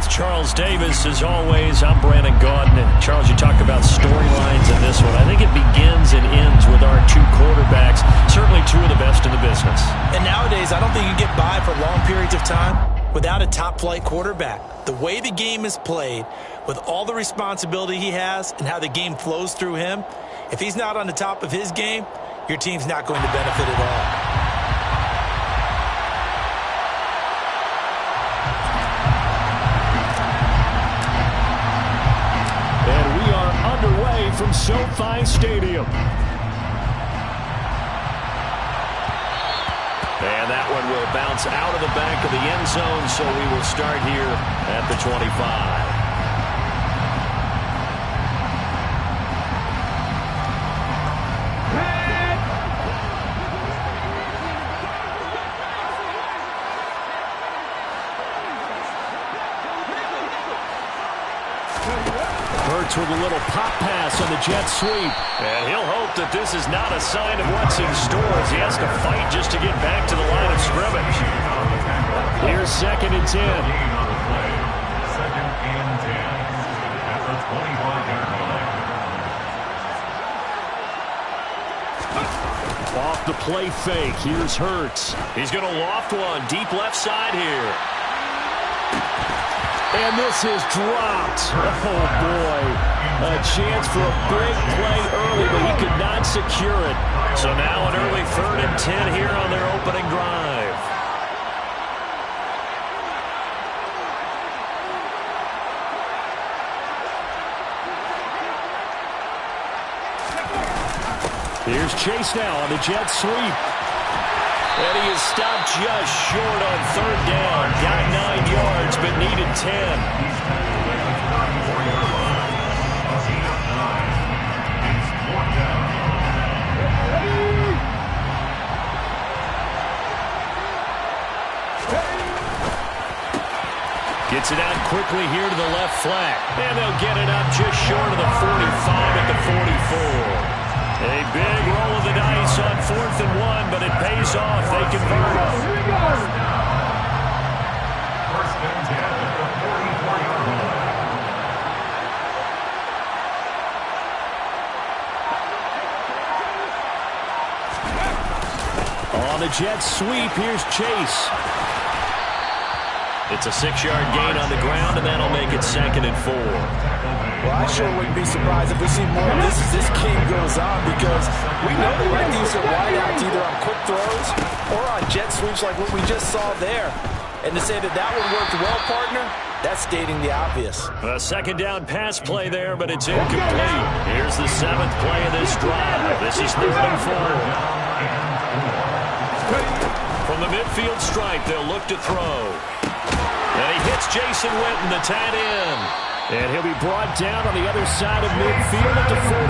with Charles Davis, as always, I'm Brandon Gaudin. And Charles, you talk about storylines in this one. I think it begins and ends with our two quarterbacks, certainly two of the best in the business. And nowadays, I don't think you can get by for long periods of time without a top-flight quarterback. The way the game is played, with all the responsibility he has and how the game flows through him, if he's not on the top of his game, your team's not going to benefit at all. from SoFi Stadium. And that one will bounce out of the back of the end zone, so we will start here at the 25. With a little pop pass on the jet sweep. And he'll hope that this is not a sign of what's in store as he has to fight just to get back to the line of scrimmage. Here's 2nd and 10. Second and 10 at the 25-yard line. Off the play fake. Here's Hurts. He's going to loft one deep left side here. And this is dropped. Oh, boy. A chance for a big play early, but he could not secure it. So now an early 3rd and 10 here on their opening drive. Here's Chase now on the jet sweep. And he is stopped just short on 3rd down. Got 9 yards, but needed 10. Gets it out quickly here to the left flat. And they'll get it up just short of the 45 at the 44. A big roll of the dice on 4th and 1, but it pays off. They convert. First and 10 at the 44-yard line. On the jet sweep, here's Chase. It's a 6-yard gain on the ground, and that'll make it 2nd and 4. Well, I sure wouldn't be surprised if we see more of this as this game goes on, because we know they like to use their wideouts either on quick throws or on jet sweeps like what we just saw there. And to say that that one worked well, partner, that's stating the obvious. A 2nd down pass play there, but it's incomplete. Here's the 7th play of this drive. This is 3rd and 4. From the midfield stripe, they'll look to throw. And he hits Jason Witten, the tight end. And he'll be brought down on the other side of midfield at the 43.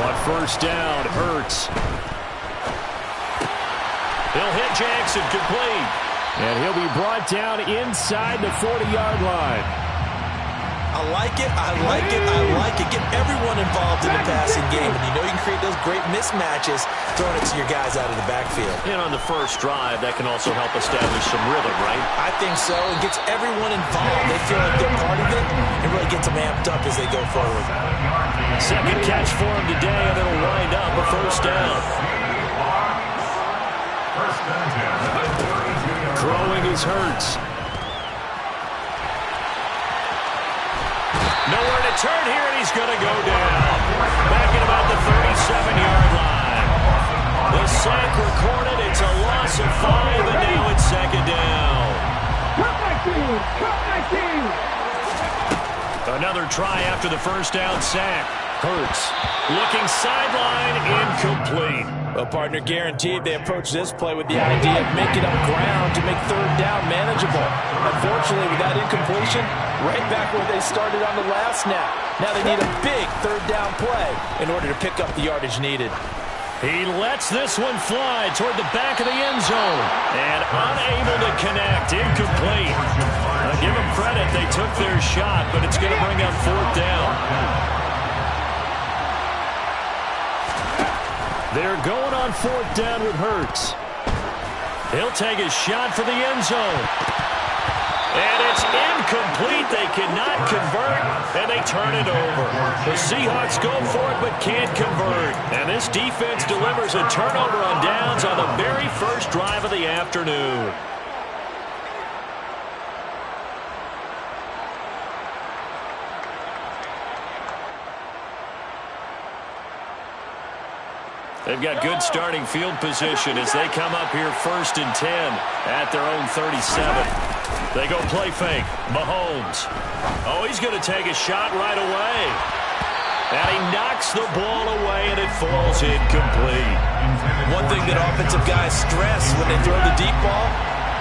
On 1st down, Hurts. He'll hit Jackson, complete. And he'll be brought down inside the 40-yard line. I like it, I like it, I like it. Get everyone involved in the passing game. And you know you can create those great mismatches throwing it to your guys out of the backfield. And on the first drive, that can also help establish some rhythm, right? I think so. It gets everyone involved. They feel like they're part of it and really gets them amped up as they go forward. 2nd catch for him today, and it'll wind up a 1st down. Throwing is Hurts. Nowhere to turn here, and he's going to go down. Back at about the 37-yard line. The sack recorded. It's a loss of 5, and now it's 2nd down. Another try after the 1st down sack. Hurts looking sideline, incomplete. Well, partner, guaranteed they approach this play with the idea of making up ground to make 3rd down manageable. Unfortunately, with that incompletion, right back where they started on the last snap. Now they need a big 3rd down play in order to pick up the yardage needed. He lets this one fly toward the back of the end zone. And unable to connect, incomplete. Give them credit, they took their shot, but it's going to bring up 4th down. They're going on 4th down with Hurts. He'll take a shot for the end zone. And it's incomplete. They cannot convert, and they turn it over. The Seahawks go for it, but can't convert. And this defense delivers a turnover on downs on the very first drive of the afternoon. They've got good starting field position as they come up here 1st and 10 at their own 37. They go play fake. Mahomes. Oh, he's going to take a shot right away. And he knocks the ball away, and it falls incomplete. One thing that offensive guys stress when they throw the deep ball,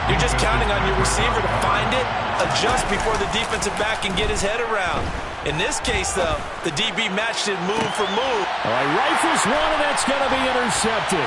you're just counting on your receiver to find it, adjust before the defensive back can get his head around. In this case, though, the DB matched it move for move. All right, rifles one, and that's going to be intercepted.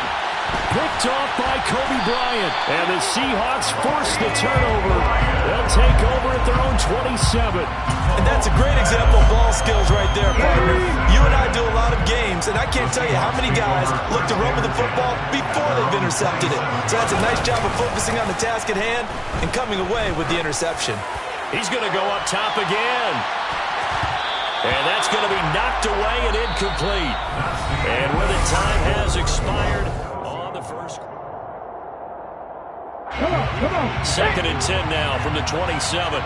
Picked off by Kobe Bryant. And the Seahawks force the turnover. They'll take over at their own 27. And that's a great example of ball skills right there, partner. You and I do a lot of games, and I can't tell you how many guys look to run with the football before they've intercepted it. So that's a nice job of focusing on the task at hand and coming away with the interception. He's going to go up top again. And that's going to be knocked away and incomplete. And where the time has expired on the first. Second and 10 now from the 27.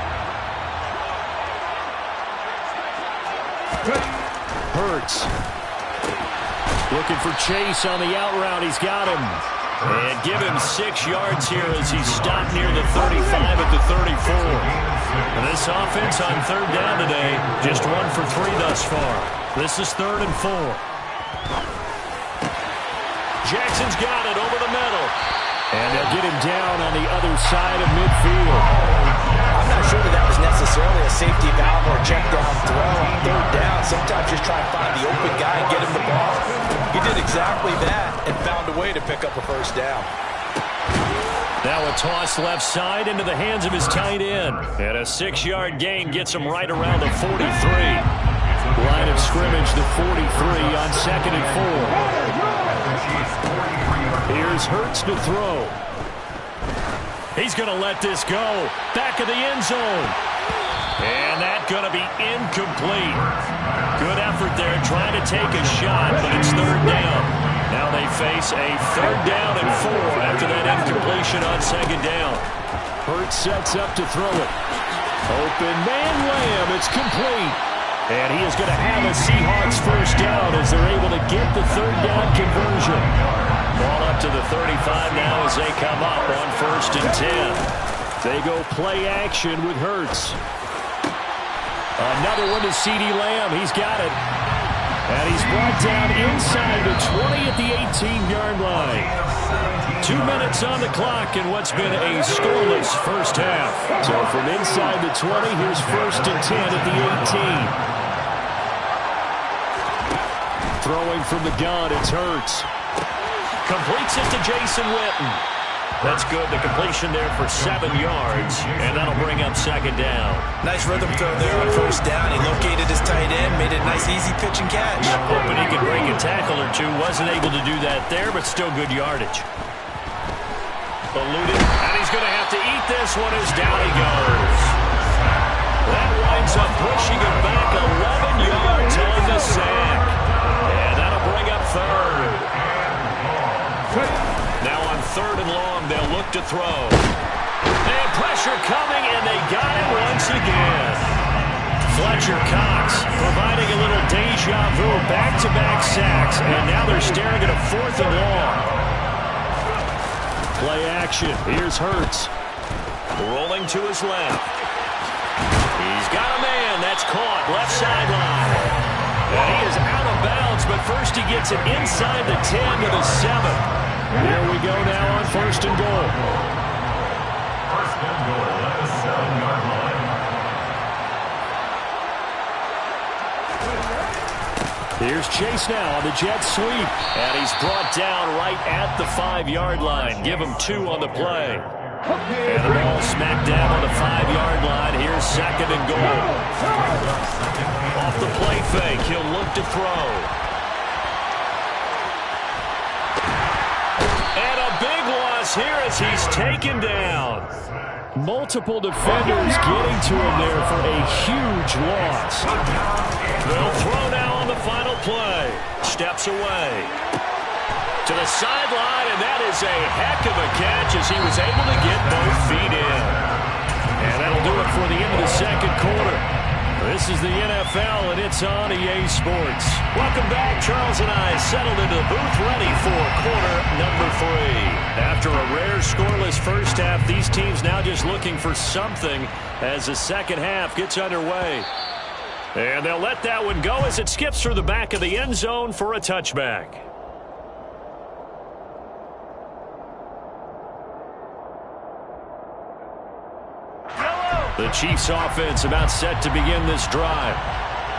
Hurts. Looking for Chase on the out route. He's got him. And give him 6 yards here as he stopped near the 35 at the 34. And this offense on third down today, just 1 for 3 thus far. This is 3rd and 4. Jackson's got it over the middle. And they'll get him down on the other side of midfield. I'm not sure that was necessarily a safety valve or a check down throw on third down. Sometimes just try and find the open guy and get him the ball. He did exactly that and found a way to pick up a first down. Now a toss left side into the hands of his tight end. And a 6-yard gain gets him right around the 43. Line of scrimmage, the 43 on 2nd and 4. Here's Hurts to throw. He's going to let this go. Back of the end zone. And that's going to be incomplete. Good effort there trying to take a shot, but it's 3rd down. Now they face a 3rd down and 4 after that incompletion on 2nd down. Hurts sets up to throw it. Open man Lamb. It's complete. And he is going to have a Seahawks first down as they're able to get the 3rd down conversion. Ball up to the 35 now as they come up on 1st and 10. They go play action with Hurts. Another one to CeeDee Lamb. He's got it. And he's brought down inside the 20 at the 18-yard line. 2 minutes on the clock in what's been a scoreless first half. So from inside the 20, here's 1st and 10 at the 18. Throwing from the gun, it's Hurts. Completes it to Jason Witten. That's good. The completion there for 7 yards, and that'll bring up 2nd down. Nice rhythm throw there on 1st down. He located his tight end, made it a nice easy pitch and catch. Hoping he could break a tackle or two. Wasn't able to do that there, but still good yardage. Eluded, and he's going to have to eat this one as down he goes. That winds up pushing him back 11 yards on the sack. And that'll bring up 3rd. Now on 3rd and long, they'll look to throw. They have pressure coming, and they got him once again. Fletcher Cox providing a little deja vu, back-to-back sacks, and now they're staring at a 4th and long. Play action. Here's Hurts. Rolling to his left. He's got a man. That's caught. Left sideline. And he is out of bounds, but first he gets it inside the 10 to the 7. Here we go now on 1st and goal. 1st and goal at the 7-yard line. Here's Chase now on the jet sweep. And he's brought down right at the 5-yard line. Give him 2 on the play. And the ball smacked down on the 5-yard line. Here's 2nd and goal. Off the play fake, he'll look to throw. And a big loss here as he's taken down. Multiple defenders getting to him there for a huge loss. They'll throw now on the final play. Steps away. To the sideline, and that is a heck of a catch as he was able to get both feet in. And that'll do it for the end of the 2nd quarter. This is the NFL, and it's on EA Sports. Welcome back. Charles and I settled into the booth ready for quarter number 3. After a rare scoreless first half, these teams now just looking for something as the second half gets underway. And they'll let that one go as it skips through the back of the end zone for a touchback. The Chiefs offense about set to begin this drive.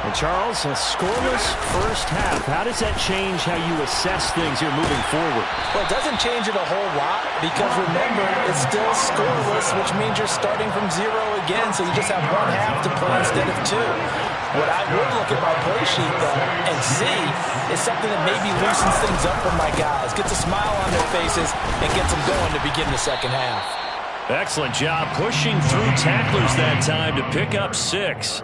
And Charles, a scoreless first half. How does that change how you assess things here moving forward? Well, it doesn't change it a whole lot because, remember, it's still scoreless, which means you're starting from 0 again, so you just have 1 half to play instead of 2. What I would look at my play sheet, though, and see is something that maybe loosens things up for my guys, gets a smile on their faces, and gets them going to begin the second half. Excellent job pushing through tacklers that time to pick up 6.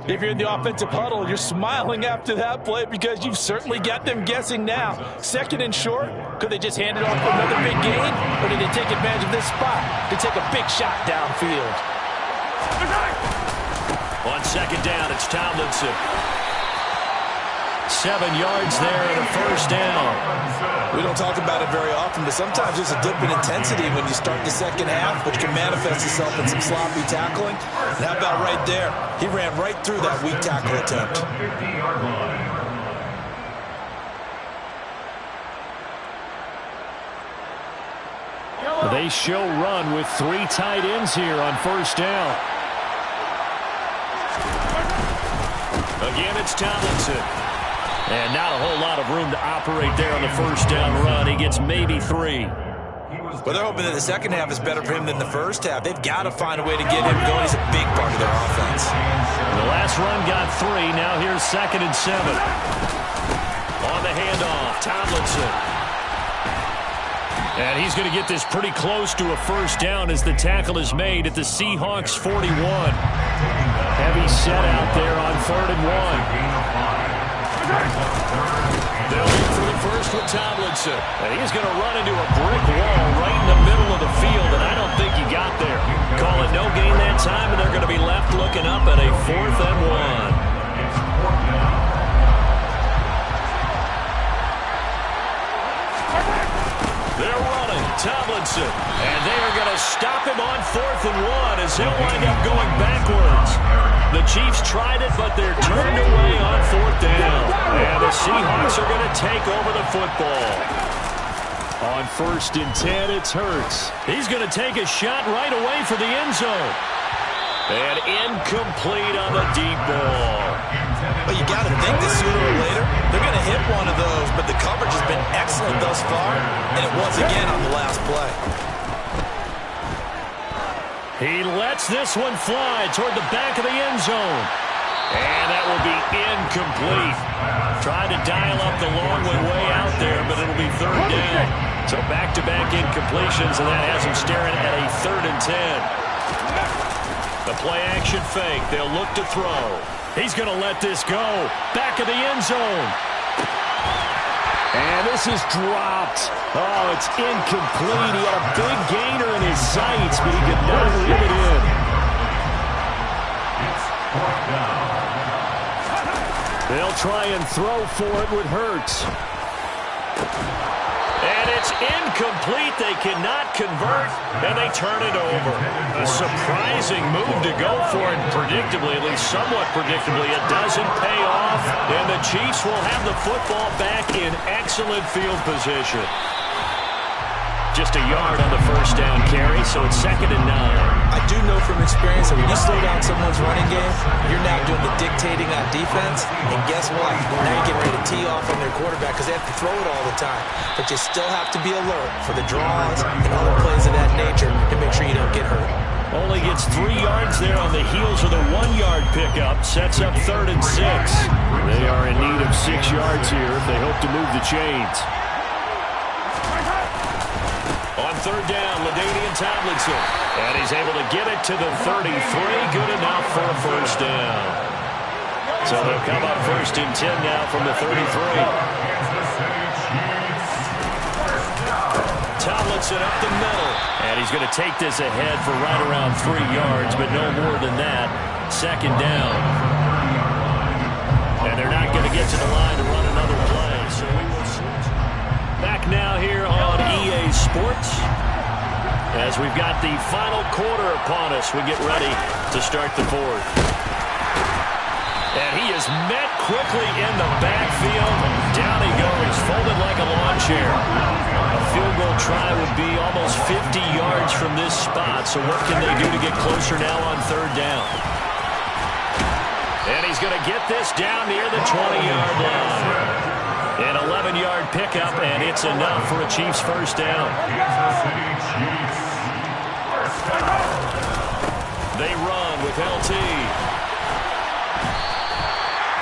If you're in the offensive huddle, you're smiling after that play because you've certainly got them guessing now. Second and short, could they just hand it off for another big gain? Or did they take advantage of this spot to take a big shot downfield? On second down, it's Tomlinson. 7 yards there and a first down. We don't talk about it very often, but sometimes there's a dip in intensity when you start the second half, which can manifest itself in some sloppy tackling. And how about right there? He ran right through that weak tackle attempt. They show run with 3 tight ends here on first down. Again, it's Tomlinson. And not a whole lot of room to operate there on the first down run. He gets maybe 3. Well, they're hoping that the second half is better for him than the first half. They've got to find a way to get him going. He's a big part of their offense. The last run got 3. Now here's 2nd and 7. On the handoff, Tomlinson. And he's going to get this pretty close to a first down as the tackle is made at the Seahawks 41. Heavy set out there on 3rd and 1. They'll look for the first with Tomlinson. And he's going to run into a brick wall right in the middle of the field, and I don't think he got there. Call it no gain that time, and they're going to be left looking up at a 4th and 1. They're running, Tomlinson, and they are going to stop him on 4th and 1 as he'll wind up going backwards. The Chiefs tried it, but they're turned away on 4th down. And the Seahawks are going to take over the football. On 1st and 10, it's Hurts. He's going to take a shot right away for the end zone. And incomplete on the deep ball. But you got to think that sooner or later, they're going to hit one of those, but the coverage has been excellent thus far, and it was again on the last play. He lets this one fly toward the back of the end zone. And that will be incomplete. Tried to dial up the long one way out there, but it'll be 3rd down. So back-to-back incompletions, and that has him staring at a 3rd and 10. The play-action fake. They'll look to throw. He's going to let this go. Back of the end zone. And this is dropped. Oh, it's incomplete. He had a big gainer in his sights, but he could not reel it in. They'll try and throw for it with Hurts. And it's incomplete. They cannot convert, and they turn it over. A surprising move to go for it, predictably, at least somewhat predictably. It doesn't pay off, and the Chiefs will have the football back in excellent field position. Just a yard on the first down carry, so it's 2nd and 9. I do know from experience that when you slow down someone's running game, you're now doing the dictating on defense, and guess what? Now you're getting ready to tee off on their quarterback because they have to throw it all the time. But you still have to be alert for the draws and other plays of that nature to make sure you don't get hurt. Only gets 3 yards there on the heels of the 1-yard pickup. Sets up 3rd and 6. They are in need of 6 yards here if they hope to move the chains. On 3rd down, LaDainian Tomlinson. And he's able to get it to the 33. Good enough for a first down. So they'll come up 1st and 10 now from the 33. Tomlinson up the middle. And he's going to take this ahead for right around 3 yards, but no more than that. 2nd down. And they're not going to get to the line to run another play. So we will switch. Back now here on EA Sports. As we've got the final quarter upon us, we get ready to start the 4th. And he is met quickly in the backfield. Down he goes, folded like a lawn chair. A field goal try would be almost 50 yards from this spot. So what can they do to get closer now on 3rd down? And he's going to get this down near the 20-yard line. An 11-yard pickup, and it's enough for a Chiefs first down. They run with LT.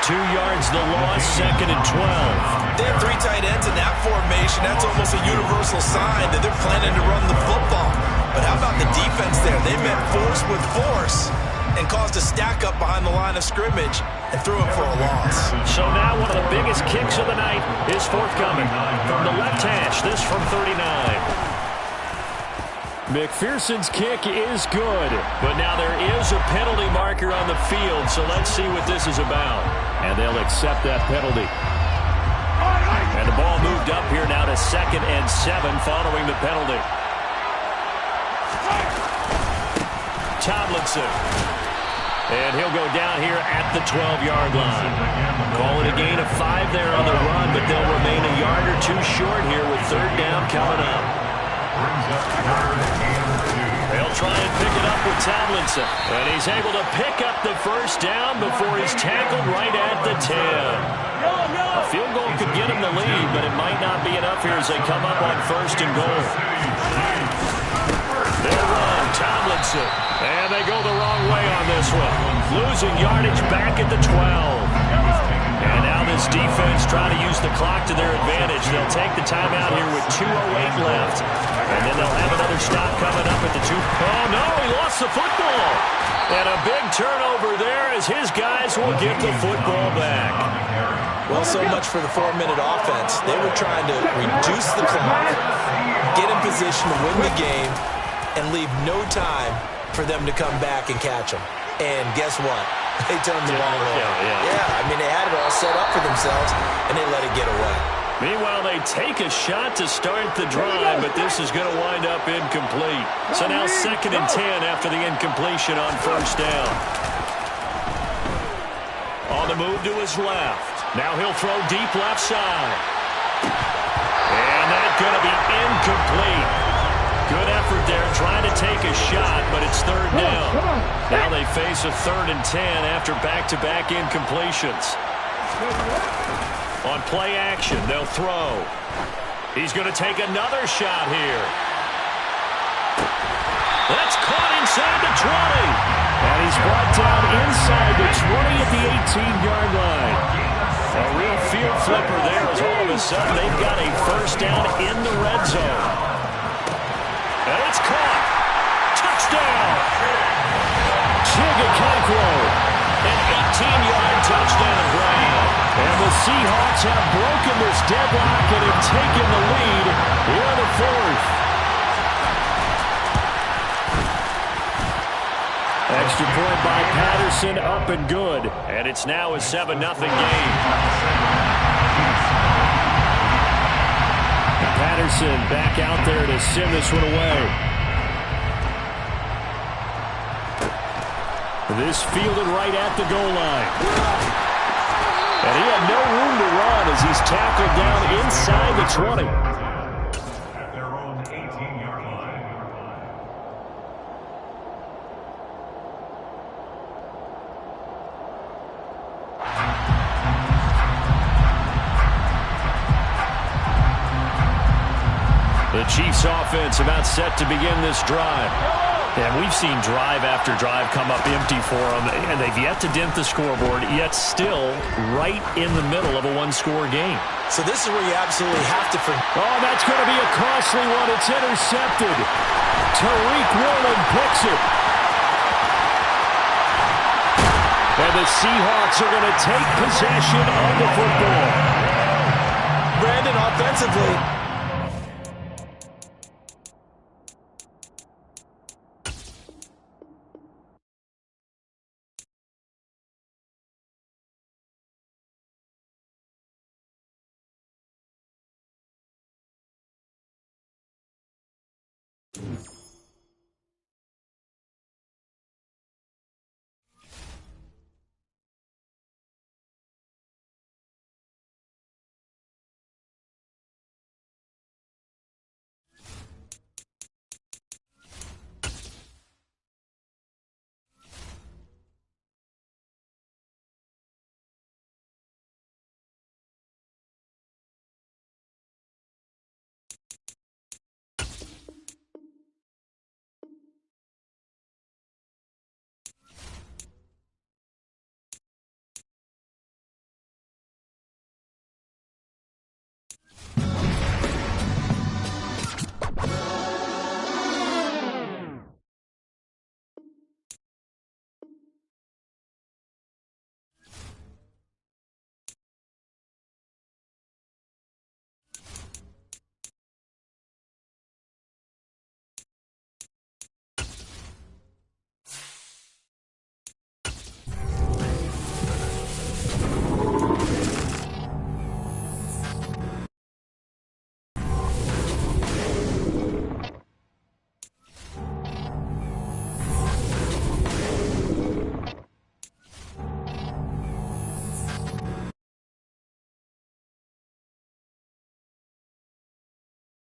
2 yards the loss, 2nd and 12. They have 3 tight ends in that formation. That's almost a universal sign that they're planning to run the football. But how about the defense there? They met force with force. and caused a stack up behind the line of scrimmage and threw it for a loss. So now one of the biggest kicks of the night is forthcoming. From the left hash, this from 39. McPherson's kick is good. But now there is a penalty marker on the field, so let's see what this is about. And they'll accept that penalty. And the ball moved up here now to 2nd and 7 following the penalty. Tomlinson. And he'll go down here at the 12-yard line. Call it a gain of 5 there on the run, but they'll remain a yard or two short here with 3rd down coming up. They'll try and pick it up with Tomlinson. And he's able to pick up the 1st down before he's tackled right at the 10. A field goal could get him the lead, but it might not be enough here as they come up on 1st and goal. They'll run, Tomlinson. And they go the wrong way on this one. Losing yardage back at the 12. And now this defense trying to use the clock to their advantage. They'll take the timeout here with 2:08 left. And then they'll have another stop coming up at the 2. Oh, no, he lost the football. And a big turnover there as his guys will get the football back. Well, so much for the 4-minute offense. They were trying to reduce the clock, get in position to win the game, and leave no time for them to come back and catch them. And guess what? They turned the ball over. Yeah, I mean, they had it all set up for themselves, and they let it get away. Meanwhile, they take a shot to start the drive, but this is going to wind up incomplete. So now 2nd and 10 after the incompletion on 1st down. On the move to his left. Now he'll throw deep left side. And that's going to be incomplete. Good effort there trying to take a shot, but it's 3rd down. Now they face a 3rd and 10 after back-to-back incompletions. On play action, they'll throw. He's going to take another shot here. That's caught inside the 20. And he's brought down inside the 20 at the 18-yard line. A real field flipper there as all of a sudden they've got a 1st down in the red zone. And it's caught. Touchdown. Chigacaquo. An 18-yard touchdown grab. And the Seahawks have broken this deadlock and have taken the lead here in the 4th. Extra point by Patterson, up and good. And it's now a 7-0 game. Patterson back out there to send this one away. This fielded right at the goal line. And he had no room to run as he's tackled down inside the 20. At their own 18-yard line. The Chiefs offense about set to begin this drive. And we've seen drive after drive come up empty for them, and they've yet to dent the scoreboard, yet still right in the middle of a one-score game. So this is where you absolutely have to forget. Oh, that's going to be a costly one. It's intercepted. Tariq Woolen picks it. And the Seahawks are going to take possession of the football. Brandon, offensively,